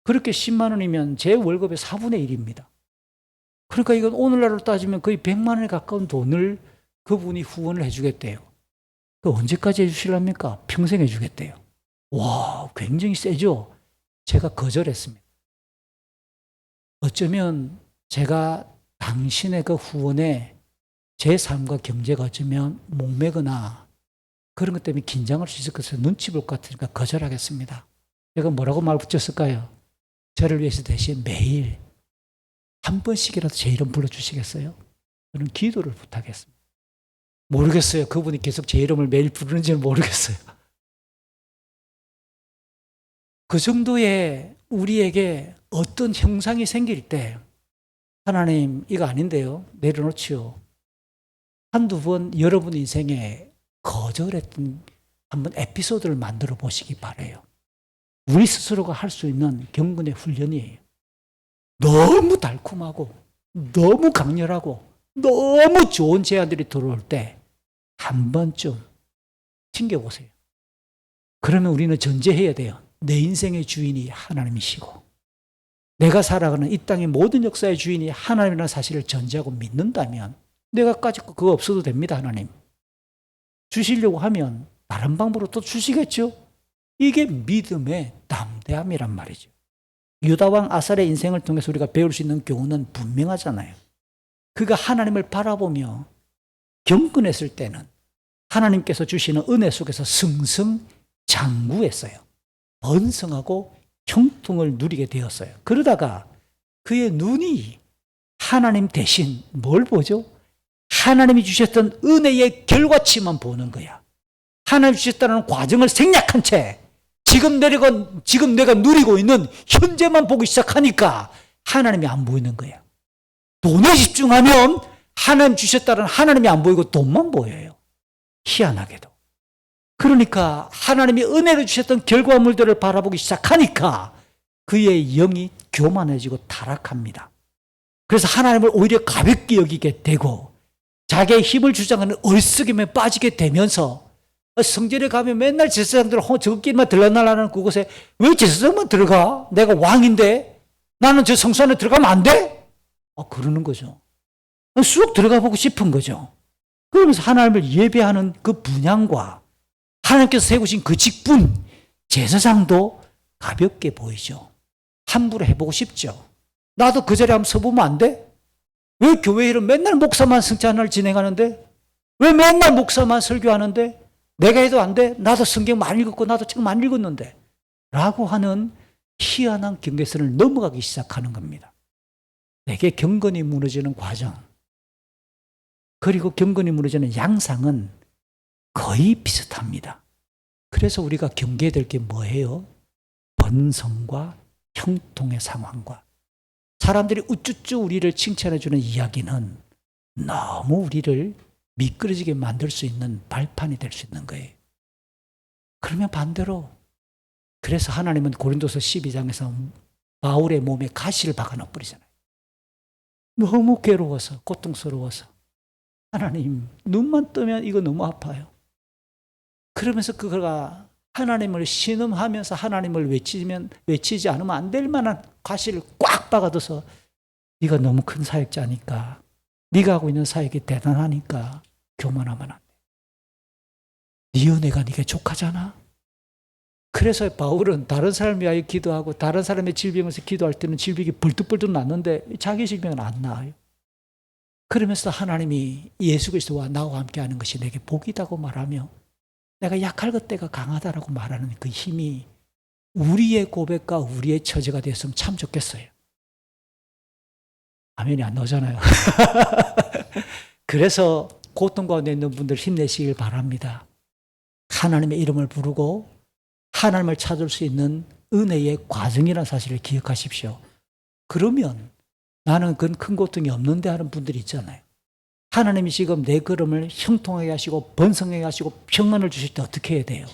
그렇게 10만 원이면 제 월급의 4분의 1입니다. 그러니까 이건 오늘날로 따지면 거의 100만 원에 가까운 돈을 그분이 후원을 해주겠대요. 그 언제까지 해주실랍니까? 평생 해주겠대요. 와, 굉장히 세죠? 제가 거절했습니다. 어쩌면 제가 당신의 그 후원에 제 삶과 경제가 어쩌면 목매거나 그런 것 때문에 긴장할 수 있을 것을 눈치 볼 것 같으니까 거절하겠습니다. 제가 뭐라고 말 붙였을까요? 저를 위해서 대신 매일 한 번씩이라도 제 이름 불러주시겠어요? 저는 기도를 부탁했습니다. 모르겠어요. 그분이 계속 제 이름을 매일 부르는지는 모르겠어요. 그 정도의 우리에게 어떤 형상이 생길 때 하나님 이거 아닌데요. 내려놓지요. 한두 번 여러분 인생에 거절했던 한번 에피소드를 만들어 보시기 바라요. 우리 스스로가 할 수 있는 경건의 훈련이에요. 너무 달콤하고 너무 강렬하고 너무 좋은 제안들이 들어올 때 한 번쯤 튕겨보세요. 그러면 우리는 전제해야 돼요. 내 인생의 주인이 하나님이시고 내가 살아가는 이 땅의 모든 역사의 주인이 하나님이라는 사실을 전제하고 믿는다면 내가 가지고 그거 없어도 됩니다. 하나님. 주시려고 하면 다른 방법으로 또 주시겠죠. 이게 믿음의 담대함이란 말이죠. 유다왕 아살의 인생을 통해서 우리가 배울 수 있는 교훈은 분명하잖아요. 그가 하나님을 바라보며 경건했을 때는 하나님께서 주시는 은혜 속에서 승승장구했어요. 번성하고 형통을 누리게 되었어요. 그러다가 그의 눈이 하나님 대신 뭘 보죠? 하나님이 주셨던 은혜의 결과치만 보는 거야. 하나님이 주셨다는 과정을 생략한 채 지금 내가 누리고 있는 현재만 보기 시작하니까 하나님이 안 보이는 거야. 돈에 집중하면 하나님 주셨다는 하나님이 안 보이고 돈만 보여요. 희한하게도. 그러니까 하나님이 은혜를 주셨던 결과물들을 바라보기 시작하니까 그의 영이 교만해지고 타락합니다. 그래서 하나님을 오히려 가볍게 여기게 되고 자기의 힘을 주장하는 얼쓰김에 빠지게 되면서 성전에 가면 맨날 제사장들 저것끼리만 들러날라는 그곳에 왜 제사장만 들어가? 내가 왕인데 나는 저 성소 안에 들어가면 안 돼? 그러는 거죠. 쑥 들어가 보고 싶은 거죠. 그러면서 하나님을 예배하는 그 분향과 하나님께서 세우신 그 직분, 제사장도 가볍게 보이죠. 함부로 해보고 싶죠. 나도 그 자리에 한번 서보면 안 돼? 왜 교회 일은 맨날 목사만 승찬을 진행하는데? 왜 맨날 목사만 설교하는데? 내가 해도 안 돼? 나도 성경 많이 읽었고 나도 책 많이 읽었는데 라고 하는 희한한 경계선을 넘어가기 시작하는 겁니다. 내게 경건이 무너지는 과정 그리고 경건이 무너지는 양상은 거의 비슷합니다. 그래서 우리가 경계해야 될 게 뭐예요? 번성과 형통의 상황과 사람들이 우쭈쭈 우리를 칭찬해주는 이야기는 너무 우리를 미끄러지게 만들 수 있는 발판이 될 수 있는 거예요. 그러면 반대로 그래서 하나님은 고린도서 12장에서 바울의 몸에 가시를 박아 넣어버리잖아요. 너무 괴로워서 고통스러워서 하나님 눈만 뜨면 이거 너무 아파요. 그러면서 그가 하나님을 신음하면서 하나님을 외치지 않으면 안 될 만한 가시를 꽉 박아둬서 네가 너무 큰 사역자니까 네가 하고 있는 사역이 대단하니까 교만하면 안 돼. 네 은혜가 네게 족하잖아. 그래서 바울은 다른 사람을 위하여 기도하고 다른 사람의 질병에서 기도할 때는 질병이 벌떡벌떡 났는데 자기 질병은 안 나아요. 그러면서 하나님이 예수 그리스도와 나와 함께 하는 것이 내게 복이다고 말하며 내가 약할 그때가 강하다라고 말하는 그 힘이 우리의 고백과 우리의 처지가 되었으면 참 좋겠어요. 아멘이 안 나오잖아요. 그래서 고통 가운데 있는 분들 힘내시길 바랍니다. 하나님의 이름을 부르고 하나님을 찾을 수 있는 은혜의 과정이라는 사실을 기억하십시오. 그러면 나는 그건 큰 고통이 없는데 하는 분들이 있잖아요. 하나님이 지금 내 걸음을 형통하게 하시고 번성하게 하시고 평안을 주실 때 어떻게 해야 돼요?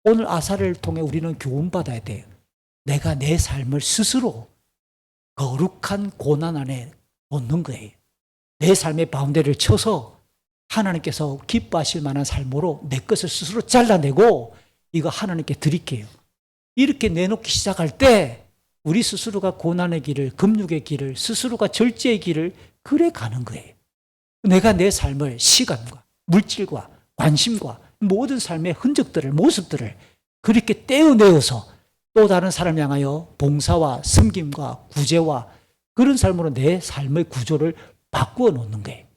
오늘 아사를 통해 우리는 교훈받아야 돼요. 내가 내 삶을 스스로 거룩한 고난 안에 놓는 거예요. 내 삶의 바운더리를 쳐서 하나님께서 기뻐하실 만한 삶으로 내 것을 스스로 잘라내고 이거 하나님께 드릴게요. 이렇게 내놓기 시작할 때 우리 스스로가 고난의 길을, 금육의 길을, 스스로가 절제의 길을 그래 가는 거예요. 내가 내 삶을 시간과 물질과 관심과 모든 삶의 흔적들을, 모습들을 그렇게 떼어내어서 또 다른 사람을 향하여 봉사와 섬김과 구제와 그런 삶으로 내 삶의 구조를 바꾸어 놓는 거예요.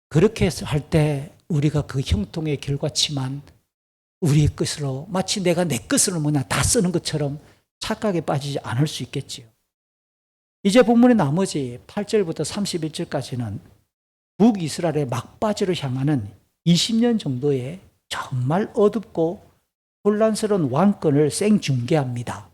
그렇게 할 때 우리가 그 형통의 결과치만 우리의 것으로 마치 내가 내 것으로 다 쓰는 것처럼 착각에 빠지지 않을 수 있겠지요. 이제 본문의 나머지 8절부터 31절까지는 북이스라엘의 막바지로 향하는 20년 정도의 정말 어둡고 혼란스러운 왕권을 생중계합니다.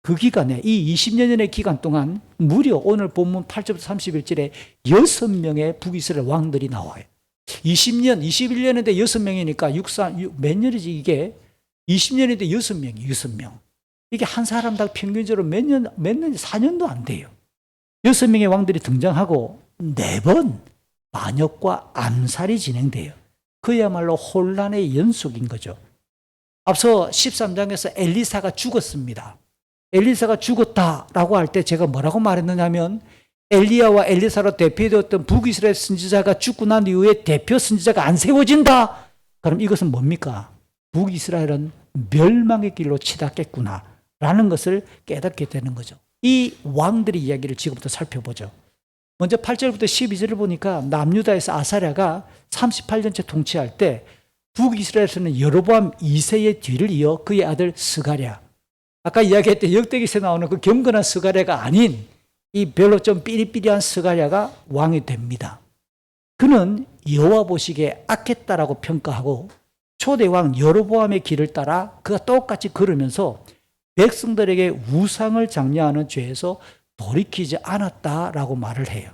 그 기간에 이 20년의 기간 동안 무려 오늘 본문 8절부터 31절에 6명의 북이스라엘 왕들이 나와요. 20년, 21년인데 6명이니까 몇 년이지 이게? 20년인데 6명이 6명. 이게 한 사람당 평균적으로 몇 년, 4년도 안 돼요. 6명의 왕들이 등장하고 4번 반역과 암살이 진행돼요. 그야말로 혼란의 연속인 거죠. 앞서 13장에서 엘리사가 죽었습니다. 엘리사가 죽었다라고 할 때 제가 뭐라고 말했느냐면 엘리야와 엘리사로 대표되었던 북이스라엘 선지자가 죽고 난 이후에 대표 선지자가 안 세워진다. 그럼 이것은 뭡니까? 북이스라엘은 멸망의 길로 치닫겠구나라는 것을 깨닫게 되는 거죠. 이 왕들의 이야기를 지금부터 살펴보죠. 먼저 8절부터 12절을 보니까 남유다에서 아사랴가 38년째 통치할 때 북이스라엘에서는 여로보암 2세의 뒤를 이어 그의 아들 스가랴, 아까 이야기했던 역대기에서 나오는 그 경건한 스가랴가 아닌 이 별로 좀 삐리삐리한 스가랴가 왕이 됩니다. 그는 여호와 보시기에 악했다라고 평가하고 초대왕 여로보암의 길을 따라 그가 똑같이 걸으면서 백성들에게 우상을 장려하는 죄에서 돌이키지 않았다라고 말을 해요.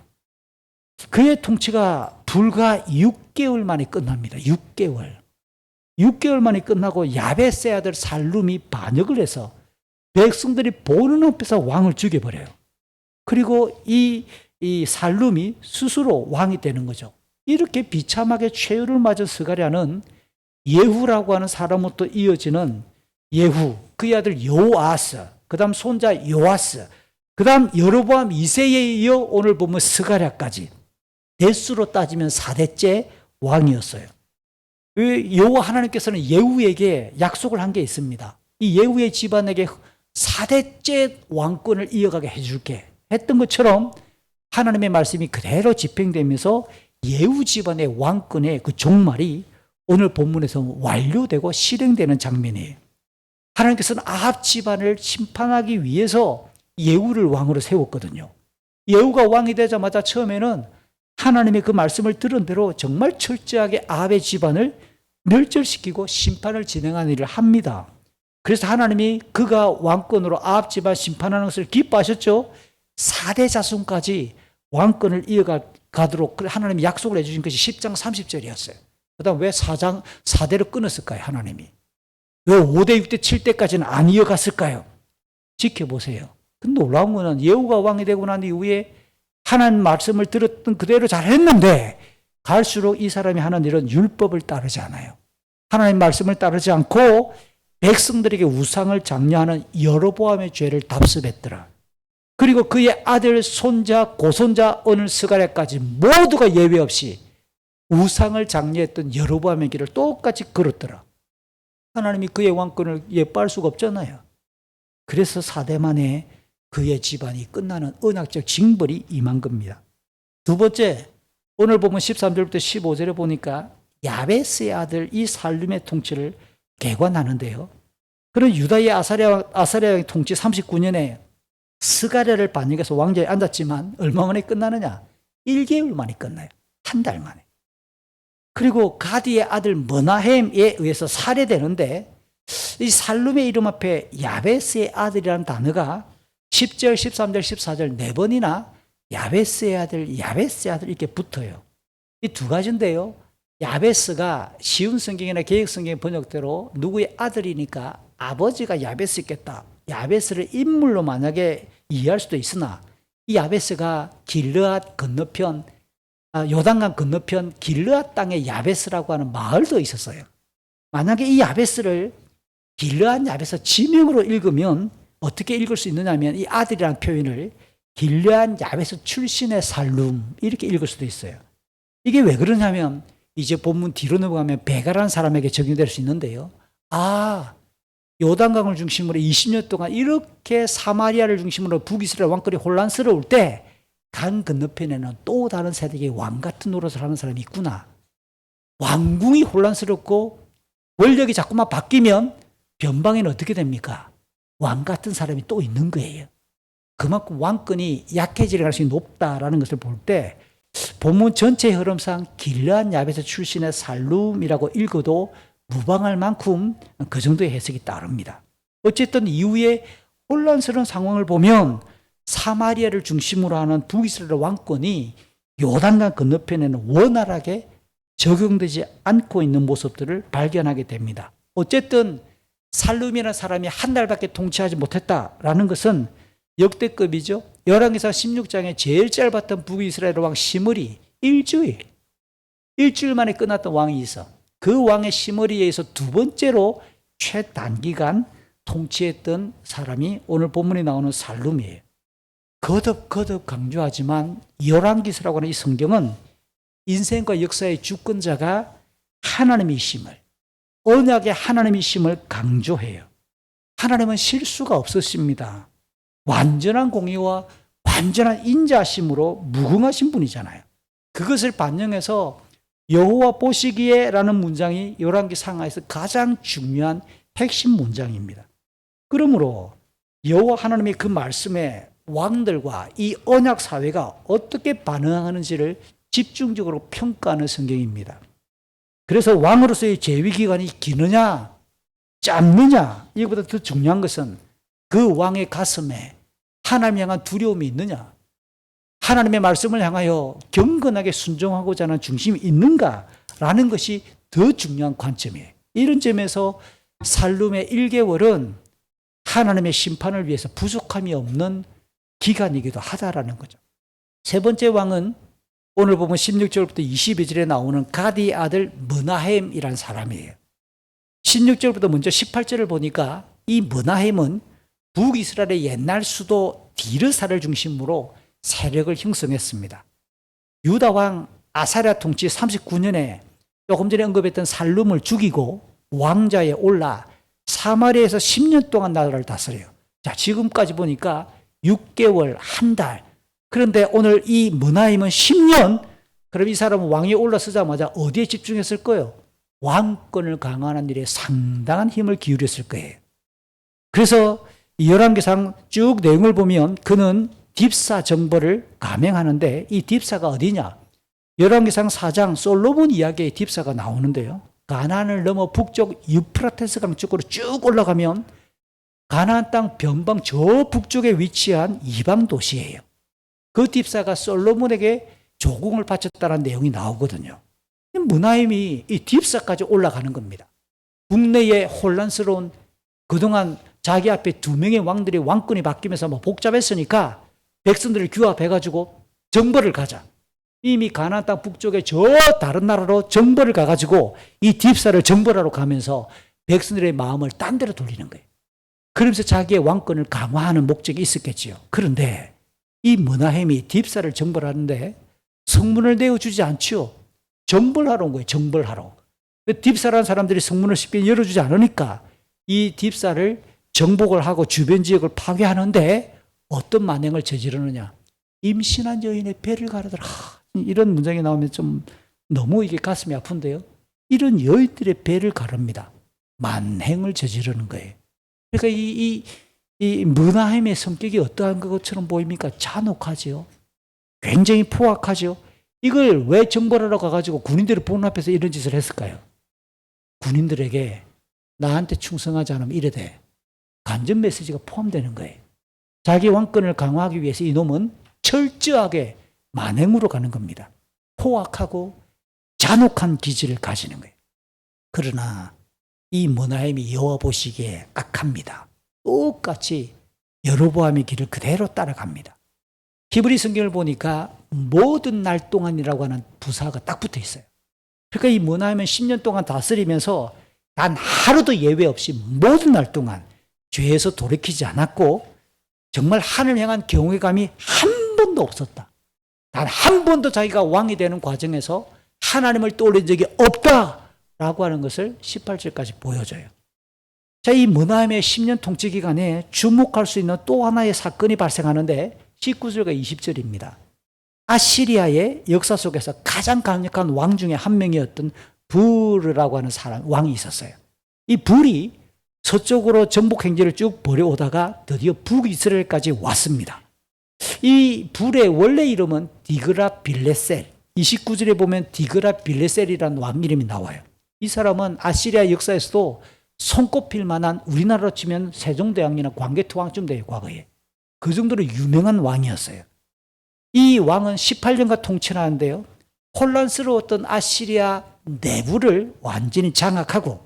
그의 통치가 불과 6개월 만에 끝납니다. 6개월 만에 끝나고 야베스의 아들 살룸이 반역을 해서 백성들이 보는 앞에서 왕을 죽여버려요. 그리고 이 살룸이 스스로 왕이 되는 거죠. 이렇게 비참하게 최후를 맞은 스가랴는 예후라고 하는 사람부터 이어지는 예후, 그의 아들 요아스, 그 다음 손자 요아스, 그 다음 여로보암 2세에 이어 오늘 보면 스가랴까지 대수로 따지면 4대째 왕이었어요. 여호와 하나님께서는 예후에게 약속을 한 게 있습니다. 이 예후의 집안에게 4대째 왕권을 이어가게 해줄게 했던 것처럼 하나님의 말씀이 그대로 집행되면서 예후 집안의 왕권의 그 종말이 오늘 본문에서 완료되고 실행되는 장면이에요. 하나님께서는 아합 집안을 심판하기 위해서 예후를 왕으로 세웠거든요. 예후가 왕이 되자마자 처음에는 하나님의 그 말씀을 들은 대로 정말 철저하게 아합의 집안을 멸절시키고 심판을 진행하는 일을 합니다. 그래서 하나님이 그가 왕권으로 아합 집안 심판하는 것을 기뻐하셨죠. 4대 자손까지 왕권을 이어가도록 하나님이 약속을 해주신 것이 10장 30절이었어요. 그 다음 왜 4대로 끊었을까요? 하나님이. 왜 5대, 6대, 7대까지는 안 이어갔을까요? 지켜보세요. 근데 놀라운 거는 예후가 왕이 되고 난 이후에 하나님 말씀을 들었던 그대로 잘했는데 갈수록 이 사람이 하는 일은 율법을 따르지 않아요. 하나님 말씀을 따르지 않고 백성들에게 우상을 장려하는 여로보암의 죄를 답습했더라. 그리고 그의 아들, 손자, 고손자, 오늘 스가랴까지 모두가 예외 없이 우상을 장려했던 여로보암의 길을 똑같이 걸었더라. 하나님이 그의 왕권을 예뻐할 수가 없잖아요. 그래서 4대 만에 그의 집안이 끝나는 언약적 징벌이 임한 겁니다. 두 번째, 오늘 보면 13절부터 15절에 보니까 야베스의 아들 이 살룸의 통치를 개관하는데요. 그런 유다의 아사랴의 통치 39년에 스가랴를 반역해서 왕좌에 앉았지만 얼마 만에 끝나느냐? 1개월 만에 끝나요. 한 달 만에. 그리고 가디의 아들 머나헴에 의해서 살해되는데 이 살룸의 이름 앞에 야베스의 아들이라는 단어가 10절, 13절, 14절 네 번이나 야베스의 아들, 야베스의 아들 이렇게 붙어요. 이 두 가지인데요. 야베스가 쉬운 성경이나 개역 성경 번역대로 누구의 아들이니까 아버지가 야베스 있겠다. 야베스를 인물로 만약에 이해할 수도 있으나 이 야베스가 길르앗 건너편, 요단강 건너편 길르앗 땅에 야베스라고 하는 마을도 있었어요. 만약에 이 야베스를 길르앗 야베스 지명으로 읽으면 어떻게 읽을 수 있느냐면 이 아들이라는 표현을 길르앗 야베스 출신의 살룸 이렇게 읽을 수도 있어요. 이게 왜 그러냐면 이제 본문 뒤로 넘어가면 베가라는 사람에게 적용될 수 있는데요. 요단강을 중심으로 20년 동안 이렇게 사마리아를 중심으로 북이스라엘 왕권이 혼란스러울 때 강 건너편에는 또 다른 세대의 왕 같은 노릇을 하는 사람이 있구나. 왕궁이 혼란스럽고 권력이 자꾸만 바뀌면 변방에는 어떻게 됩니까? 왕 같은 사람이 또 있는 거예요. 그만큼 왕권이 약해질 가능성이 높다라는 것을 볼 때 본문 전체 흐름상 길르앗 야베스 출신의 살룸이라고 읽어도 무방할 만큼 그 정도의 해석이 따릅니다. 어쨌든 이후에 혼란스러운 상황을 보면 사마리아를 중심으로 하는 북이스라엘 왕권이 요단강 건너편에는 원활하게 적용되지 않고 있는 모습들을 발견하게 됩니다. 어쨌든 살룸이라는 사람이 한 달밖에 통치하지 못했다라는 것은 역대급이죠. 열왕기상 16장에 제일 짧았던 북이스라엘 왕 시므리 일주일 만에 끝났던 왕이 있어. 그 왕의 시므리에 의해서 두 번째로 최단기간 통치했던 사람이 오늘 본문에 나오는 살룸이에요. 거듭 강조하지만 열왕기서라고 하는 이 성경은 인생과 역사의 주권자가 하나님이심을, 언약의 하나님이심을 강조해요. 하나님은 실수가 없으십니다. 완전한 공의와 완전한 인자심으로 무궁하신 분이잖아요. 그것을 반영해서 여호와 보시기에라는 문장이 열왕기 상하에서 가장 중요한 핵심 문장입니다. 그러므로 여호와 하나님의 그 말씀에 왕들과 이 언약 사회가 어떻게 반응하는지를 집중적으로 평가하는 성경입니다. 그래서 왕으로서의 재위 기간이 기느냐 짧느냐 이보다 더 중요한 것은 그 왕의 가슴에 하나님 향한 두려움이 있느냐, 하나님의 말씀을 향하여 경건하게 순종하고자 하는 중심이 있는가라는 것이 더 중요한 관점이에요. 이런 점에서 살룸의 1개월은 하나님의 심판을 위해서 부족함이 없는 기간이기도 하다라는 거죠. 세 번째 왕은 오늘 보면 16절부터 22절에 나오는 가디의 아들 머나헴이라는 사람이에요. 16절부터 먼저 18절을 보니까 이 머나헴은 북이스라엘의 옛날 수도 디르사를 중심으로 세력을 형성했습니다. 유다 왕 아사랴 통치 39년에 조금 전에 언급했던 살룸을 죽이고 왕좌에 올라 사마리아에서 10년 동안 나라를 다스려요. 자, 지금까지 보니까 6개월, 한 달. 그런데 오늘 이 머나임은 10년. 그럼 이 사람은 왕위에 올라서자마자 어디에 집중했을 거예요? 왕권을 강화하는 일에 상당한 힘을 기울였을 거예요. 그래서 이 열왕기상 쭉 내용을 보면 그는 딥사 정벌을 감행하는데 이 딥사가 어디냐? 열왕기상 4장 솔로몬 이야기에 딥사가 나오는데요. 가나안을 넘어 북쪽 유프라테스 강 쪽으로 쭉 올라가면 가나안 땅 변방 저 북쪽에 위치한 이방 도시예요. 그 딥사가 솔로몬에게 조공을 바쳤다는 내용이 나오거든요. 머나임이 이 딥사까지 올라가는 겁니다. 국내에 혼란스러운 그동안 자기 앞에 두 명의 왕들이 왕권이 바뀌면서 뭐 복잡했으니까 백성들을 규합해가지고 정벌을 가자. 이미 가나안 땅 북쪽에 저 다른 나라로 정벌을 가가지고 이 딥사를 정벌하러 가면서 백성들의 마음을 딴 데로 돌리는 거예요. 그러면서 자기의 왕권을 강화하는 목적이 있었겠지요. 그런데 이 머나헴이 딥사를 정벌하는데 성문을 내어주지 않지요. 정벌하러 온 거예요. 정벌하러. 딥사라는 사람들이 성문을 쉽게 열어주지 않으니까 이 딥사를 정복을 하고 주변 지역을 파괴하는데 어떤 만행을 저지르느냐. 임신한 여인의 배를 가르더라. 이런 문장이 나오면 좀 너무 이게 가슴이 아픈데요. 이런 여인들의 배를 가릅니다. 만행을 저지르는 거예요. 그러니까 이 문하임의 성격이 어떠한 것처럼 보입니까? 잔혹하죠. 굉장히 포악하죠. 이걸 왜 정벌하러 가가지고 군인들을 보는 앞에서 이런 짓을 했을까요? 군인들에게 나한테 충성하지 않으면 이래 돼. 간접 메시지가 포함되는 거예요. 자기 왕권을 강화하기 위해서 이놈은 철저하게 만행으로 가는 겁니다. 포악하고 잔혹한 기질을 가지는 거예요. 그러나 이 문하임이 여호와 보시기에 악합니다. 똑같이 여로보암의 길을 그대로 따라갑니다. 히브리 성경을 보니까 모든 날 동안이라고 하는 부사가 딱 붙어 있어요. 그러니까 이 문하임은 10년 동안 다스리면서 단 하루도 예외 없이 모든 날 동안 죄에서 돌이키지 않았고 정말 하늘 향한 경외감이 한 번도 없었다. 단 한 번도 자기가 왕이 되는 과정에서 하나님을 떠올린 적이 없다라고 하는 것을 18절까지 보여줘요. 자, 이 문하임의 10년 통치 기간에 주목할 수 있는 또 하나의 사건이 발생하는데 19절과 20절입니다. 아시리아의 역사 속에서 가장 강력한 왕 중에 한 명이었던 부르라고 하는 왕이 있었어요. 이 불이 서쪽으로 정복 행진을 쭉 벌여오다가 드디어 북이스라엘까지 왔습니다. 이 불의 원래 이름은 디그라 빌레셀, 29절에 보면 디그라 빌레셀이라는 왕 이름이 나와요. 이 사람은 아시리아 역사에서도 손꼽힐 만한, 우리나라로 치면 세종대왕이나 광개토왕쯤 돼요, 과거에. 그 정도로 유명한 왕이었어요. 이 왕은 18년간 통치를 하는데요, 혼란스러웠던 아시리아 내부를 완전히 장악하고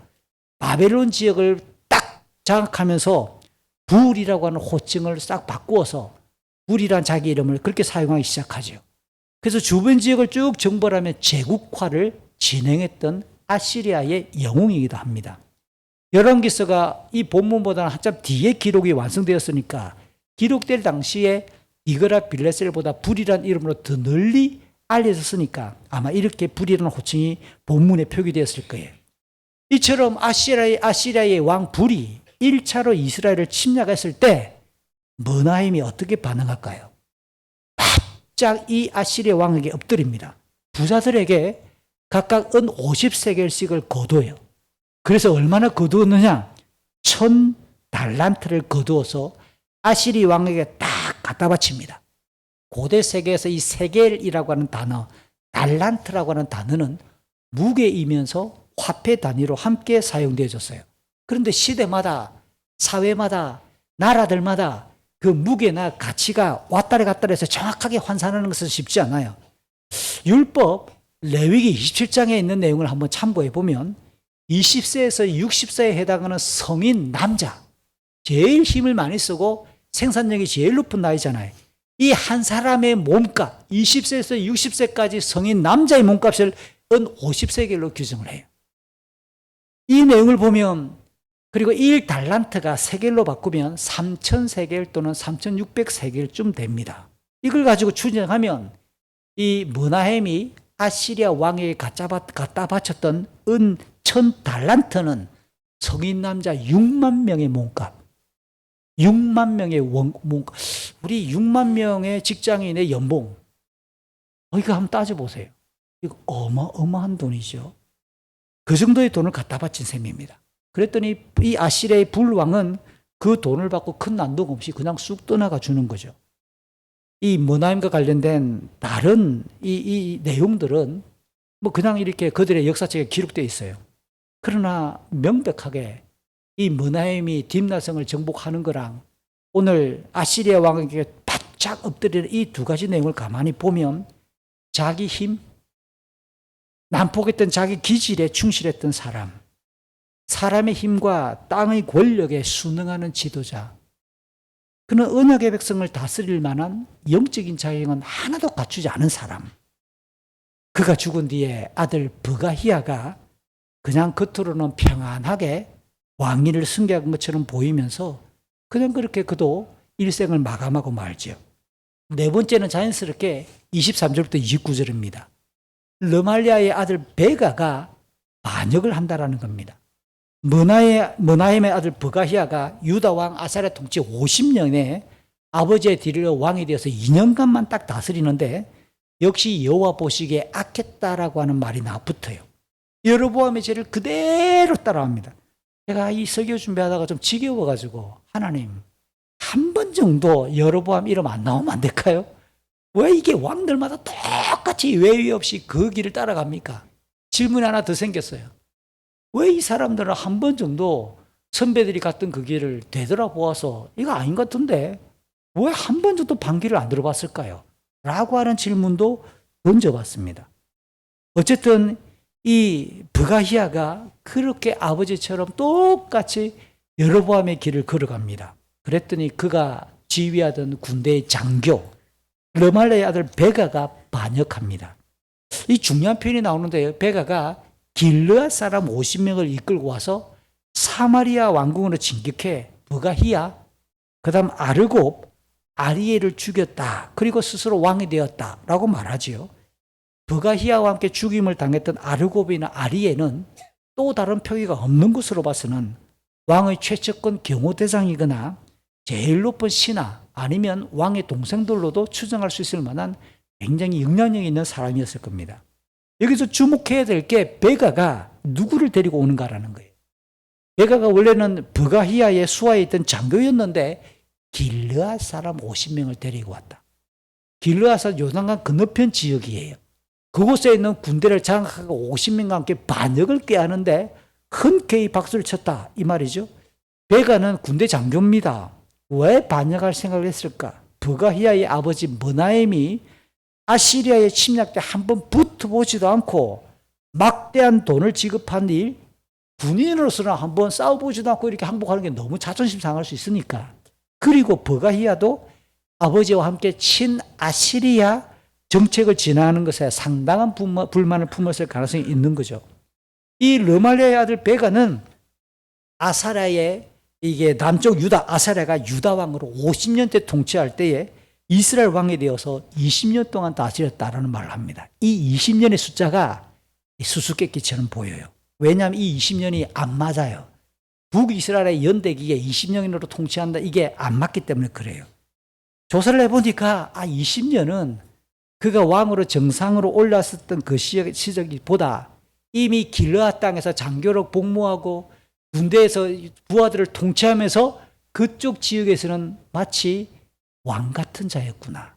바벨론 지역을 딱 장악하면서 불이라고 하는 호칭을 싹 바꾸어서 불이란 자기 이름을 그렇게 사용하기 시작하죠. 그래서 주변 지역을 쭉 정벌하며 제국화를 진행했던 아시리아의 영웅이기도 합니다. 열왕기서가 이 본문보다는 한참 뒤에 기록이 완성되었으니까 기록될 당시에 디그라 빌레셀보다 불이란 이름으로 더 널리 알려졌으니까 아마 이렇게 불이라는 호칭이 본문에 표기되었을 거예요. 이처럼 아시리아의 왕 불이 1차로 이스라엘을 침략했을 때 문하임이 어떻게 반응할까요? 바짝 이 아시리아 왕에게 엎드립니다. 부자들에게 각각 은 50세겔씩을 거두어요. 그래서 얼마나 거두었느냐? 1000달란트를 거두어서 아시리 왕에게 딱 갖다 바칩니다. 고대 세계에서 이 세겔이라고 하는 단어, 달란트라고 하는 단어는 무게이면서 화폐 단위로 함께 사용되어졌어요. 그런데 시대마다, 사회마다, 나라들마다 그 무게나 가치가 왔다리 갔다리 해서 정확하게 환산하는 것은 쉽지 않아요. 율법 레위기 27장에 있는 내용을 한번 참고해 보면 20세에서 60세에 해당하는 성인 남자, 제일 힘을 많이 쓰고 생산력이 제일 높은 나이잖아요. 이 한 사람의 몸값, 20세에서 60세까지 성인 남자의 몸값을 은 50세겔로 규정을 해요. 이 내용을 보면, 그리고 1달란트가 세겔로 바꾸면 3000세겔 또는 3600세겔쯤 됩니다. 이걸 가지고 추정하면 이 문하임이 아시리아 왕에게 갖다 바쳤던 은 1000달란트는 성인 남자 6만 명의 몸값, 6만 명의 몸값, 우리 6만 명의 직장인의 연봉, 이거 한번 따져보세요. 이거 어마어마한 돈이죠. 그 정도의 돈을 갖다 바친 셈입니다. 그랬더니 이 아시리아의 불왕은 그 돈을 받고 큰 난동 없이 그냥 쑥 떠나가 주는 거죠. 이 문하임과 관련된 다른 이 내용들은 뭐 그냥 이렇게 그들의 역사책에 기록되어 있어요. 그러나 명백하게 이 문하임이 딥나성을 정복하는 거랑 오늘 아시리아 왕에게 바짝 엎드리는 이 두 가지 내용을 가만히 보면 자기 힘, 난폭했던 자기 기질에 충실했던 사람, 사람의 힘과 땅의 권력에 순응하는 지도자, 그는 언약의 백성을 다스릴 만한 영적인 자격은 하나도 갖추지 않은 사람. 그가 죽은 뒤에 아들 브가히야가 그냥 겉으로는 평안하게 왕위를 승계한 것처럼 보이면서 그냥 그렇게 그도 일생을 마감하고 말죠. 네 번째는 자연스럽게 23절부터 29절입니다. 르말리아의 아들 베가가 반역을 한다라는 겁니다. 머나임의 아들 브가히야가 유다 왕 아사랴 통치 50년에 아버지의 뒤를 왕이 되어서 2년간만 딱 다스리는데 역시 여호와 보시기에 악했다라고 하는 말이 붙어요. 여로보암의 죄를 그대로 따라합니다. 제가 이 설교 준비하다가 좀 지겨워가지고 하나님 한 번 정도 여로보암 이름 안 나오면 안 될까요? 왜 이게 왕들마다 똑같이 외위 없이 그 길을 따라갑니까? 질문이 하나 더 생겼어요. 왜 이 사람들은 한 번 정도 선배들이 갔던 그 길을 되돌아보아서 이거 아닌 것 같은데 왜 한 번 정도 반기를 안 들어봤을까요? 라고 하는 질문도 던져봤습니다. 어쨌든 이 브가히야가 그렇게 아버지처럼 똑같이 여로보암의 길을 걸어갑니다. 그랬더니 그가 지휘하던 군대의 장교 르말레의 아들 베가가 반역합니다. 이 중요한 표현이 나오는데 베가가 길르앗 사람 50명을 이끌고 와서 사마리아 왕궁으로 진격해 브가히야, 그 다음 아르곱, 아리엘을 죽였다. 그리고 스스로 왕이 되었다라고 말하지요. 브가히야와 함께 죽임을 당했던 아르곱이나 아리엘은 또 다른 표기가 없는 것으로 봐서는 왕의 최측근 경호대장이거나 제일 높은 신하 아니면 왕의 동생들로도 추정할 수 있을 만한 굉장히 영향력 있는 사람이었을 겁니다. 여기서 주목해야 될 게 베가가 누구를 데리고 오는가라는 거예요. 베가가 원래는 브가히야의 수하에 있던 장교였는데 길르앗 사람 50명을 데리고 왔다. 길르앗은 요단강 건너편 지역이에요. 그곳에 있는 군대를 장악하고 50명과 함께 반역을 꾀하는데 흔쾌히 박수를 쳤다 이 말이죠. 베가는 군대 장교입니다. 왜 반역할 생각을 했을까? 브가히야의 아버지 머나임이 아시리아에 침략 때 한 번 붙어보지도 않고 막대한 돈을 지급한 일, 군인으로서는 한번 싸워보지도 않고 이렇게 항복하는 게 너무 자존심 상할 수 있으니까. 그리고 브가히야도 아버지와 함께 친아시리아 정책을 진행하는 것에 상당한 불만을 품었을 가능성이 있는 거죠. 이 르말리아의 아들 베가는 아사랴의 이게 남쪽 유다, 아사랴가 유다 왕으로 50년째 통치할 때에 이스라엘 왕이 되어서 20년 동안 다스렸다라는 말을 합니다. 이 20년의 숫자가 수수께끼처럼 보여요. 왜냐하면 이 20년이 안 맞아요. 북이스라엘의 연대기에 20년으로 통치한다 이게 안 맞기 때문에 그래요. 조사를 해보니까 20년은 그가 왕으로 정상으로 올랐었던 그 시절보다 이미 길르앗 땅에서 장교로 복무하고 군대에서 부하들을 통치하면서 그쪽 지역에서는 마치 왕 같은 자였구나.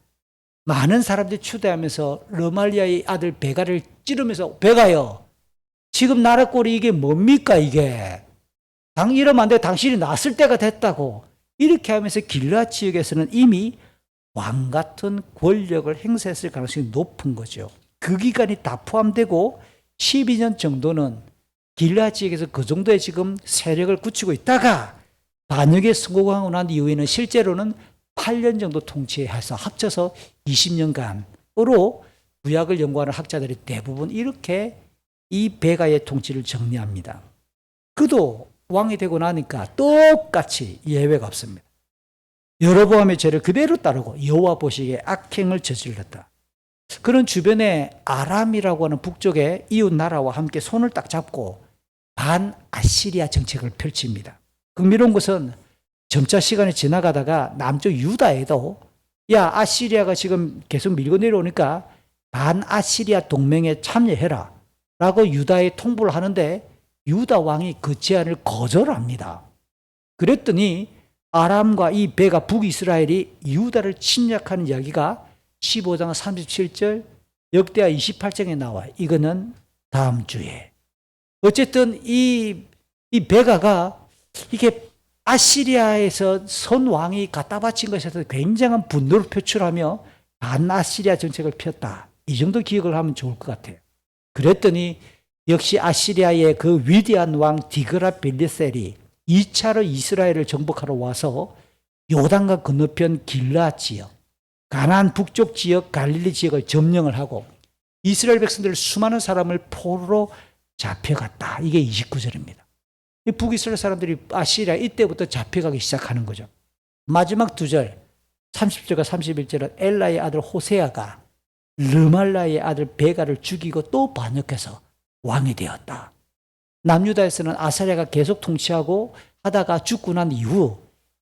많은 사람들이 추대하면서 르말리아의 아들 베가를 찌르면서 베가요, 지금 나라 꼴이 이게 뭡니까 이게. 이러면 안 돼. 당신이 났을 때가 됐다고. 이렇게 하면서 길르앗 지역에서는 이미 왕 같은 권력을 행사했을 가능성이 높은 거죠. 그 기간이 다 포함되고 12년 정도는 길르앗 지역에서 그 정도의 지금 세력을 굳히고 있다가 반역에 성공하고 난 이후에는 실제로는 8년 정도 통치해서 합쳐서 20년간으로 구약을 연구하는 학자들이 대부분 이렇게 이 베가의 통치를 정리합니다. 그도 왕이 되고 나니까 똑같이 예외가 없습니다. 여로보암의 죄를 그대로 따르고 여호와 보시기에 악행을 저질렀다. 그런 주변에 아람이라고 하는 북쪽의 이웃 나라와 함께 손을 딱 잡고 반아시리아 정책을 펼칩니다. 흥미로운 것은 점차 시간이 지나가다가 남쪽 유다에도 야 아시리아가 지금 계속 밀고 내려오니까 반아시리아 동맹에 참여해라 라고 유다에 통보를 하는데 유다 왕이 그 제안을 거절합니다. 그랬더니 아람과 이 베가 북이스라엘이 유다를 침략하는 이야기가 15장 37절 역대하 28장에 나와요. 이거는 다음 주에. 어쨌든 이 베가가 이게 아시리아에서 선 왕이 갖다 바친 것에서 굉장한 분노를 표출하며 반아시리아 정책을 폈다. 이 정도 기억을 하면 좋을 것 같아요. 그랬더니 역시 아시리아의 그 위대한 왕 디그라 빌레셀이 2차로 이스라엘을 정복하러 와서 요단강 건너편 길르앗 지역, 가나안 북쪽 지역, 갈릴리 지역을 점령을 하고 이스라엘 백성들 수많은 사람을 포로로 잡혀갔다. 이게 29절입니다. 북이스라엘 사람들이 아시리아 이때부터 잡혀가기 시작하는 거죠. 마지막 두 절 30절과 31절은 엘라의 아들 호세아가 르말라의 아들 베가를 죽이고 또 반역해서 왕이 되었다. 남유다에서는 아사랴가 계속 통치하고 하다가 죽고 난 이후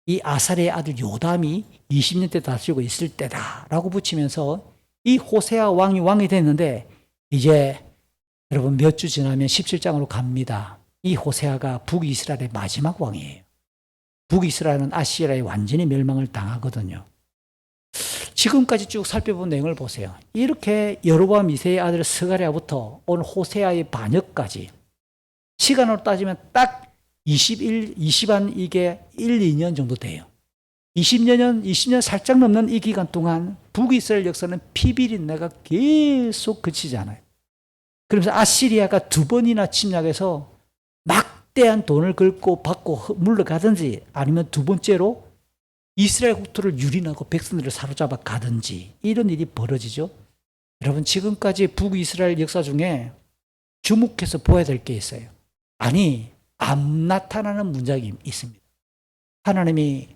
이 아사랴의 아들 요담이 20년대 다스리고 있을 때다라고 붙이면서 이 호세아 왕이 됐는데 이제 여러분 몇 주 지나면 17장으로 갑니다. 이 호세아가 북이스라엘의 마지막 왕이에요. 북이스라엘은 아시리아에 완전히 멸망을 당하거든요. 지금까지 쭉 살펴본 내용을 보세요. 이렇게 여로보암 2세의 아들 스가랴부터 오늘 호세아의 반역까지 시간으로 따지면 딱 20한 이게 1, 2년 정도 돼요. 20년 살짝 넘는 이 기간 동안 북이스라엘 역사는 피비린내가 계속 그치지 않아요. 그러면서 아시리아가 2번이나 침략해서 막대한 돈을 긁고 받고 물러가든지 아니면 두 번째로 이스라엘 국토를 유린하고 백성들을 사로잡아 가든지 이런 일이 벌어지죠. 여러분 지금까지 북이스라엘 역사 중에 주목해서 보아야 될 게 있어요. 아니 안 나타나는 문장이 있습니다. 하나님이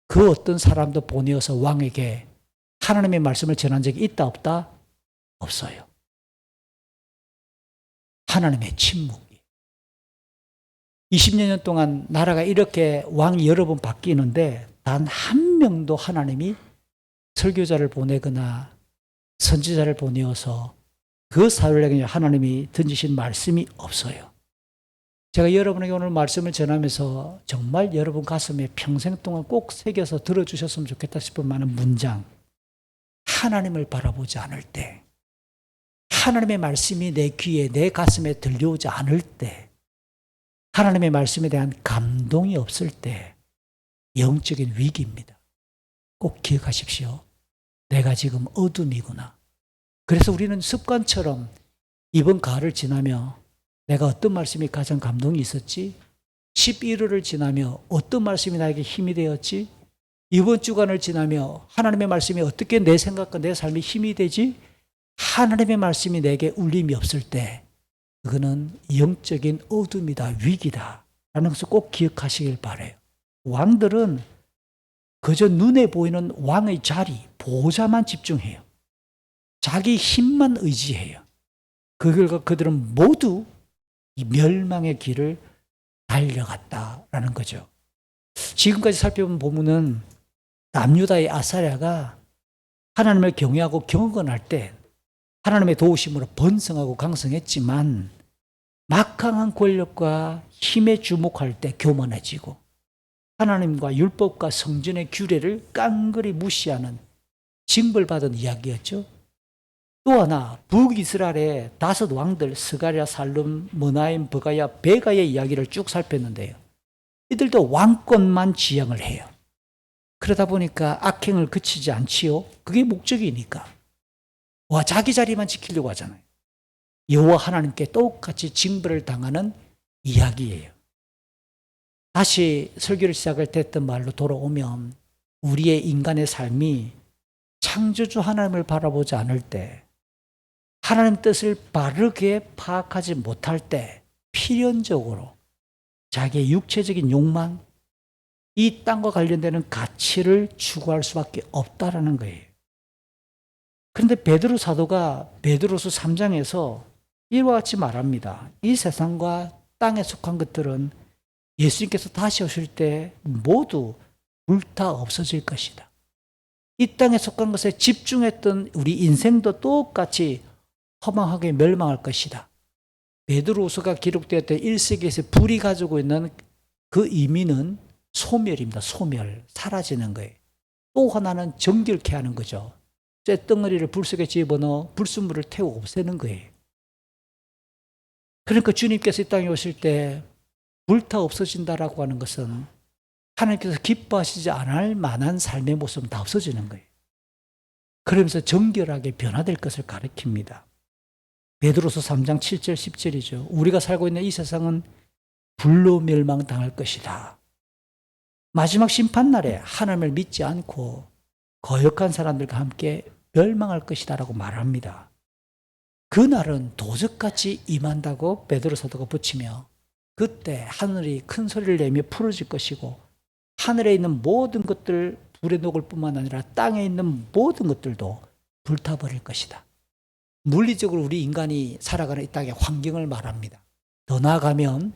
그 어떤 사람도 보내어서 왕에게 하나님의 말씀을 전한 적이 있다 없다? 없어요. 하나님의 침묵이. 20년 동안 나라가 이렇게 왕이 여러 번 바뀌는데 단 한 명도 하나님이 설교자를 보내거나 선지자를 보내어서 그 사회에게 하나님이 던지신 말씀이 없어요. 제가 여러분에게 오늘 말씀을 전하면서 정말 여러분 가슴에 평생 동안 꼭 새겨서 들어주셨으면 좋겠다 싶은 많은 문장. 하나님을 바라보지 않을 때, 하나님의 말씀이 내 귀에, 내 가슴에 들려오지 않을 때, 하나님의 말씀에 대한 감동이 없을 때 영적인 위기입니다. 꼭 기억하십시오. 내가 지금 어둠이구나. 그래서 우리는 습관처럼 이번 가을을 지나며 내가 어떤 말씀이 가장 감동이 있었지? 11월을 지나며 어떤 말씀이 나에게 힘이 되었지? 이번 주간을 지나며 하나님의 말씀이 어떻게 내 생각과 내 삶에 힘이 되지? 하나님의 말씀이 내게 울림이 없을 때 그거는 영적인 어둠이다, 위기다 라는 것을 꼭 기억하시길 바라요. 왕들은 그저 눈에 보이는 왕의 자리, 보좌만 집중해요. 자기 힘만 의지해요. 그 결과 그들은 모두 이 멸망의 길을 달려갔다라는 거죠. 지금까지 살펴본 본문은 남유다의 아사랴가 하나님을 경외하고 경건할 때 하나님의 도우심으로 번성하고 강성했지만 막강한 권력과 힘에 주목할 때 교만해지고 하나님과 율법과 성전의 규례를 깡그리 무시하는 징벌받은 이야기였죠. 또 하나 북이스라엘의 5 왕들 스가랴, 살룸, 머나임, 버가야, 베가의 이야기를 쭉 살폈는데요. 이들도 왕권만 지향을 해요. 그러다 보니까 악행을 그치지 않지요. 그게 목적이니까. 자기 자리만 지키려고 하잖아요. 여호와 하나님께 똑같이 징벌을 당하는 이야기예요. 다시 설교를 시작할 때 했던 말로 돌아오면 우리의 인간의 삶이 창조주 하나님을 바라보지 않을 때, 하나님 뜻을 바르게 파악하지 못할 때 필연적으로 자기의 육체적인 욕망, 이 땅과 관련되는 가치를 추구할 수밖에 없다라는 거예요. 그런데 베드로 사도가 베드로서 3장에서 이와 같이 말합니다. 이 세상과 땅에 속한 것들은 예수님께서 다시 오실 때 모두 불타 없어질 것이다. 이 땅에 속한 것에 집중했던 우리 인생도 똑같이 허망하게 멸망할 것이다. 베드로후서가 기록되었던 1세기에서 불이 가지고 있는 그 의미는 소멸입니다. 소멸, 사라지는 거예요. 또 하나는 정결케 하는 거죠. 쇳덩어리를 불 속에 집어넣어 불순물을 태워 없애는 거예요. 그러니까 주님께서 이 땅에 오실 때 불타 없어진다라고 하는 것은 하나님께서 기뻐하시지 않을 만한 삶의 모습은 다 없어지는 거예요. 그러면서 정결하게 변화될 것을 가리킵니다. 베드로서 3장 7절 10절이죠. 우리가 살고 있는 이 세상은 불로 멸망당할 것이다. 마지막 심판날에 하나님을 믿지 않고 거역한 사람들과 함께 멸망할 것이다 라고 말합니다. 그날은 도적같이 임한다고 베드로 사도가 붙이며 그때 하늘이 큰 소리를 내며 풀어질 것이고 하늘에 있는 모든 것들 불에 녹을 뿐만 아니라 땅에 있는 모든 것들도 불타버릴 것이다. 물리적으로 우리 인간이 살아가는 이 땅의 환경을 말합니다. 더 나아가면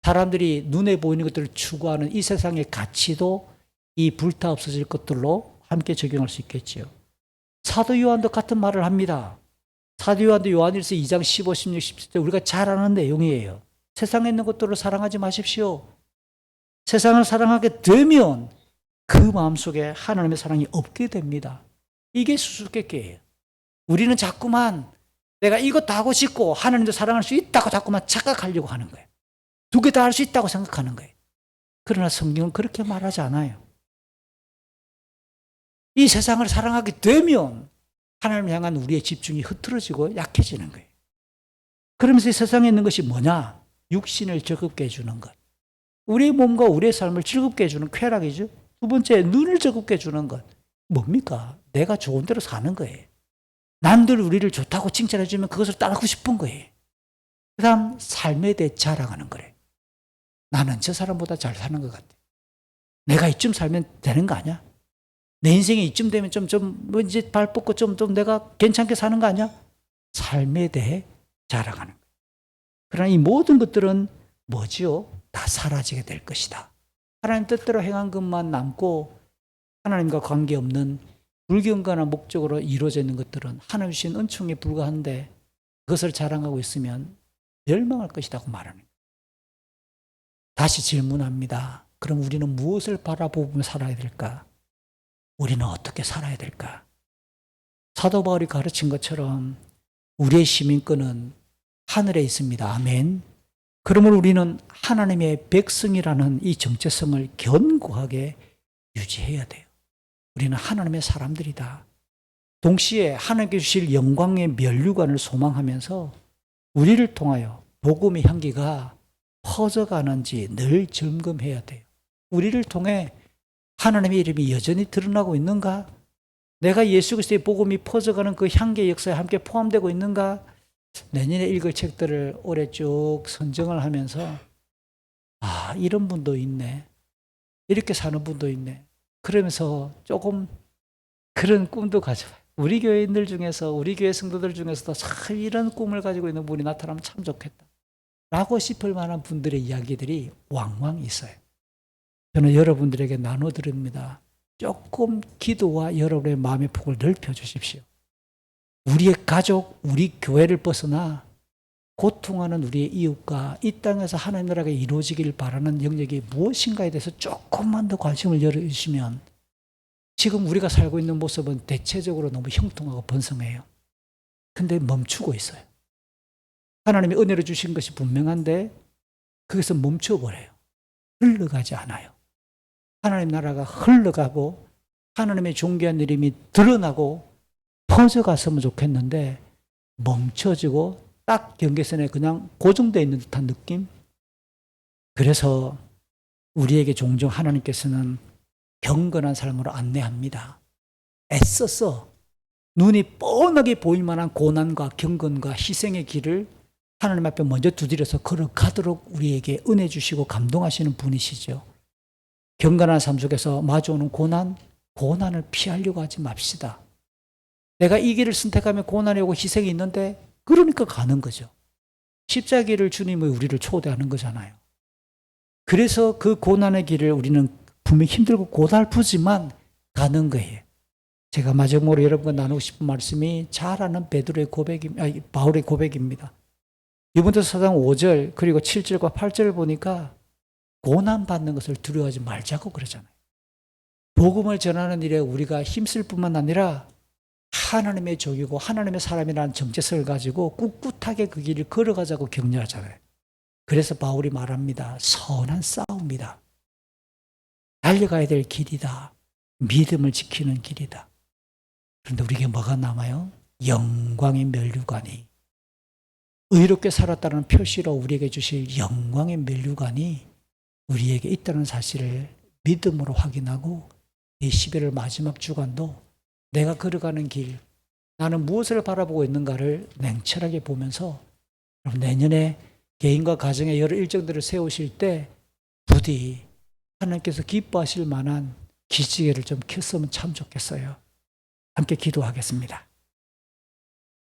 사람들이 눈에 보이는 것들을 추구하는 이 세상의 가치도 이 불타 없어질 것들로 함께 적용할 수 있겠지요. 사도 요한도 같은 말을 합니다. 사도 요한도 요한일서 2장 15, 16, 17절 우리가 잘 아는 내용이에요. 세상에 있는 것들을 사랑하지 마십시오. 세상을 사랑하게 되면 그 마음속에 하나님의 사랑이 없게 됩니다. 이게 수수께끼예요. 우리는 자꾸만 내가 이것도 하고 싶고 하나님도 사랑할 수 있다고 자꾸만 착각하려고 하는 거예요. 두 개 다 할 수 있다고 생각하는 거예요. 그러나 성경은 그렇게 말하지 않아요. 이 세상을 사랑하게 되면 하나님을 향한 우리의 집중이 흐트러지고 약해지는 거예요. 그러면서 이 세상에 있는 것이 뭐냐? 육신을 즐겁게 해주는 것. 우리의 몸과 우리의 삶을 즐겁게 해주는 쾌락이죠. 두 번째, 눈을 즐겁게 해주는 것. 뭡니까? 내가 좋은 대로 사는 거예요. 남들 우리를 좋다고 칭찬해주면 그것을 따르고 싶은 거예요. 그 다음, 삶에 대해 자랑하는 거래요. 나는 저 사람보다 잘 사는 것 같아. 내가 이쯤 살면 되는 거 아니야? 내 인생이 이쯤 되면 뭐 이제 발 뻗고 좀 내가 괜찮게 사는 거 아니야? 삶에 대해 자랑하는 거예요. 그러나 이 모든 것들은 뭐지요? 다 사라지게 될 것이다. 하나님 뜻대로 행한 것만 남고 하나님과 관계없는 불경건한 목적으로 이루어져 있는 것들은 하나님 주신 은총에 불과한데 그것을 자랑하고 있으면 멸망할 것이라고 말하는 거예요. 다시 질문합니다. 그럼 우리는 무엇을 바라보며 살아야 될까? 우리는 어떻게 살아야 될까? 사도 바울이 가르친 것처럼 우리의 시민권은 하늘에 있습니다. 아멘. 그러므로 우리는 하나님의 백성이라는 이 정체성을 견고하게 유지해야 돼요. 우리는 하나님의 사람들이다. 동시에 하나님께 주실 영광의 면류관을 소망하면서 우리를 통하여 복음의 향기가 퍼져가는지 늘 점검해야 돼요. 우리를 통해 하나님의 이름이 여전히 드러나고 있는가? 내가 예수 그리스도의 복음이 퍼져가는 그 향기의 역사에 함께 포함되고 있는가? 내년에 읽을 책들을 올해 쭉 선정을 하면서 이런 분도 있네. 이렇게 사는 분도 있네. 그러면서 조금 그런 꿈도 가져봐요. 우리 교회인들 중에서 우리 교회 성도들 중에서도 참 이런 꿈을 가지고 있는 분이 나타나면 참 좋겠다 라고 싶을 만한 분들의 이야기들이 왕왕 있어요. 저는 여러분들에게 나눠드립니다. 조금 기도와 여러분의 마음의 폭을 넓혀주십시오. 우리의 가족, 우리 교회를 벗어나 고통하는 우리의 이웃과 이 땅에서 하나님 나라가 이루어지길 바라는 영역이 무엇인가에 대해서 조금만 더 관심을 열어주시면 지금 우리가 살고 있는 모습은 대체적으로 너무 형통하고 번성해요. 근데 멈추고 있어요. 하나님이 은혜를 주신 것이 분명한데 거기서 멈춰버려요. 흘러가지 않아요. 하나님 나라가 흘러가고 하나님의 존귀한 이름이 드러나고 퍼져갔으면 좋겠는데 멈춰지고 딱 경계선에 그냥 고정되어 있는 듯한 느낌? 그래서 우리에게 종종 하나님께서는 경건한 삶으로 안내합니다. 애써서 눈이 뻔하게 보일 만한 고난과 경건과 희생의 길을 하나님 앞에 먼저 두드려서 걸어가도록 우리에게 은혜 주시고 감동하시는 분이시죠. 경건한 삶 속에서 마주오는 고난을 피하려고 하지 맙시다. 내가 이 길을 선택하면 고난이 오고 희생이 있는데 그러니까 가는 거죠. 십자가를 주님의 우리를 초대하는 거잖아요. 그래서 그 고난의 길을 우리는 분명히 힘들고 고달프지만 가는 거예요. 제가 마지막으로 여러분과 나누고 싶은 말씀이 잘 아는 바울의 고백입니다. 디모데서 4장 5절 그리고 7절과 8절을 보니까 고난받는 것을 두려워하지 말자고 그러잖아요. 복음을 전하는 일에 우리가 힘쓸 뿐만 아니라 하나님의 종이고 하나님의 사람이라는 정체성을 가지고 꿋꿋하게 그 길을 걸어가자고 격려하잖아요. 그래서 바울이 말합니다. 선한 싸움이다. 달려가야 될 길이다. 믿음을 지키는 길이다. 그런데 우리에게 뭐가 남아요? 영광의 면류관이. 의롭게 살았다는 표시로 우리에게 주실 영광의 면류관이 우리에게 있다는 사실을 믿음으로 확인하고 이 11월 마지막 주간도 내가 걸어가는 길, 나는 무엇을 바라보고 있는가를 냉철하게 보면서 내년에 개인과 가정의 여러 일정들을 세우실 때 부디 하나님께서 기뻐하실 만한 기지개를 좀 켰으면 참 좋겠어요. 함께 기도하겠습니다.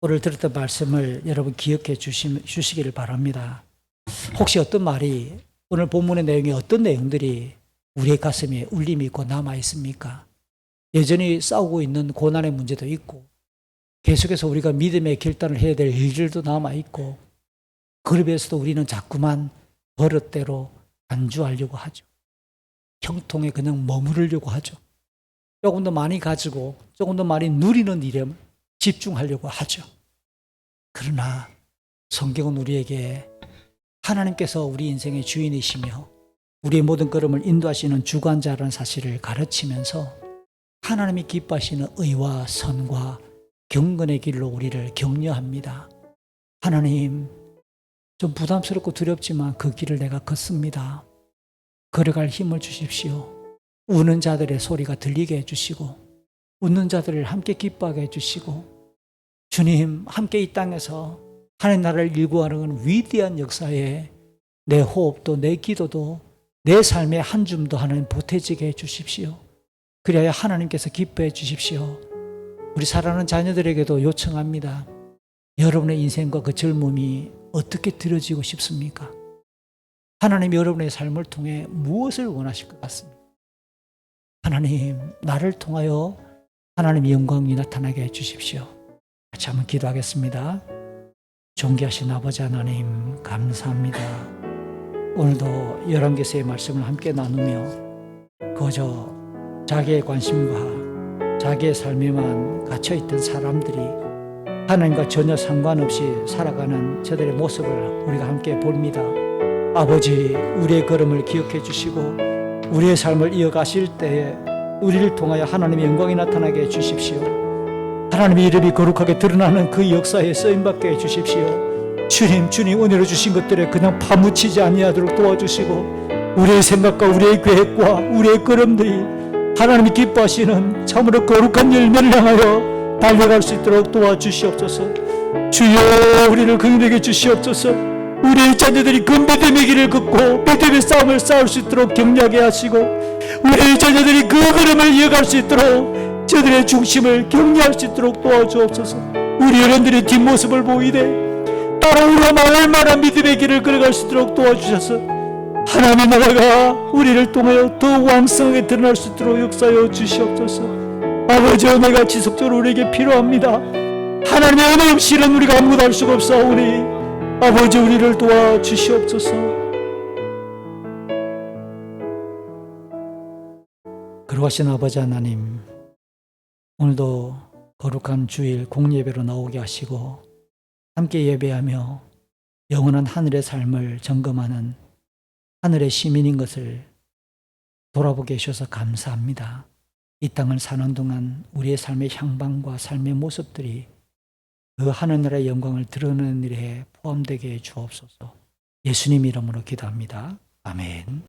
오늘 들었던 말씀을 여러분 기억해 주시기를 바랍니다. 혹시 어떤 말이, 오늘 본문의 내용에 어떤 내용들이 우리의 가슴에 울림이 있고 남아 있습니까? 여전히 싸우고 있는 고난의 문제도 있고, 계속해서 우리가 믿음의 결단을 해야 될 일들도 남아 있고, 그에 비해서도 우리는 자꾸만 버릇대로 안주하려고 하죠. 형통에 그냥 머무르려고 하죠. 조금 더 많이 가지고 조금 더 많이 누리는 일에 집중하려고 하죠. 그러나 성경은 우리에게 하나님께서 우리 인생의 주인이시며 우리의 모든 걸음을 인도하시는 주관자라는 사실을 가르치면서 하나님이 기뻐하시는 의와 선과 경건의 길로 우리를 격려합니다. 하나님, 좀 부담스럽고 두렵지만 그 길을 내가 걷습니다. 걸어갈 힘을 주십시오. 우는 자들의 소리가 들리게 해주시고 웃는 자들을 함께 기뻐하게 해주시고, 주님, 함께 이 땅에서 하나님 나라를 일구하는 위대한 역사에 내 호흡도 내 기도도 내 삶의 한 줌도 하나님 보태지게 해주십시오. 그래야 하나님께서 기뻐해 주십시오. 우리 사랑하는 자녀들에게도 요청합니다. 여러분의 인생과 그 젊음이 어떻게 드려지고 싶습니까? 하나님 여러분의 삶을 통해 무엇을 원하실 것 같습니까? 하나님, 나를 통하여 하나님의 영광이 나타나게 해주십시오. 같이 한번 기도하겠습니다. 존귀하신 아버지 하나님, 감사합니다. 오늘도 열왕기서의 말씀을 함께 나누며 그저 자기의 관심과 자기의 삶에만 갇혀있던 사람들이 하나님과 전혀 상관없이 살아가는 저들의 모습을 우리가 함께 봅니다. 아버지, 우리의 걸음을 기억해 주시고 우리의 삶을 이어가실 때에 우리를 통하여 하나님의 영광이 나타나게 해주십시오. 하나님의 이름이 거룩하게 드러나는 그 역사에 쓰임받게 해주십시오. 주님 은혜로 주신 것들에 그냥 파묻히지 아니하도록 도와주시고 우리의 생각과 우리의 계획과 우리의 걸음들이 하나님이 기뻐하시는 참으로 거룩한 열매를 향하여 달려갈 수 있도록 도와주시옵소서. 주여, 우리를 긍휼하게 주시옵소서. 우리의 자녀들이 그 믿음의 길을 걷고 믿음의 싸움을 싸울 수 있도록 격려하게 하시고, 우리의 자녀들이 그 걸음을 이어갈 수 있도록 저들의 중심을 격려할 수 있도록 도와주옵소서. 우리 어른들의 뒷모습을 보이되 따라오려 얼마나 믿음의 길을 걸어갈 수 있도록 도와주셔서 하나님의 나라가 우리를 통하여 더 왕성하게 드러날 수 있도록 역사하여 주시옵소서. 아버지, 은혜가 지속적으로 우리에게 필요합니다. 하나님의 은혜 없이는 우리가 아무것도 할 수가 없사오니 아버지, 우리를 도와주시옵소서. 거룩하신 아버지 하나님, 오늘도 거룩한 주일 공예배로 나오게 하시고 함께 예배하며 영원한 하늘의 삶을 점검하는 하늘의 시민인 것을 돌아보게 해주셔서 감사합니다. 이 땅을 사는 동안 우리의 삶의 향방과 삶의 모습들이 그 하늘나라의 영광을 드러내는 일에 포함되게 해 주옵소서. 예수님 이름으로 기도합니다. 아멘.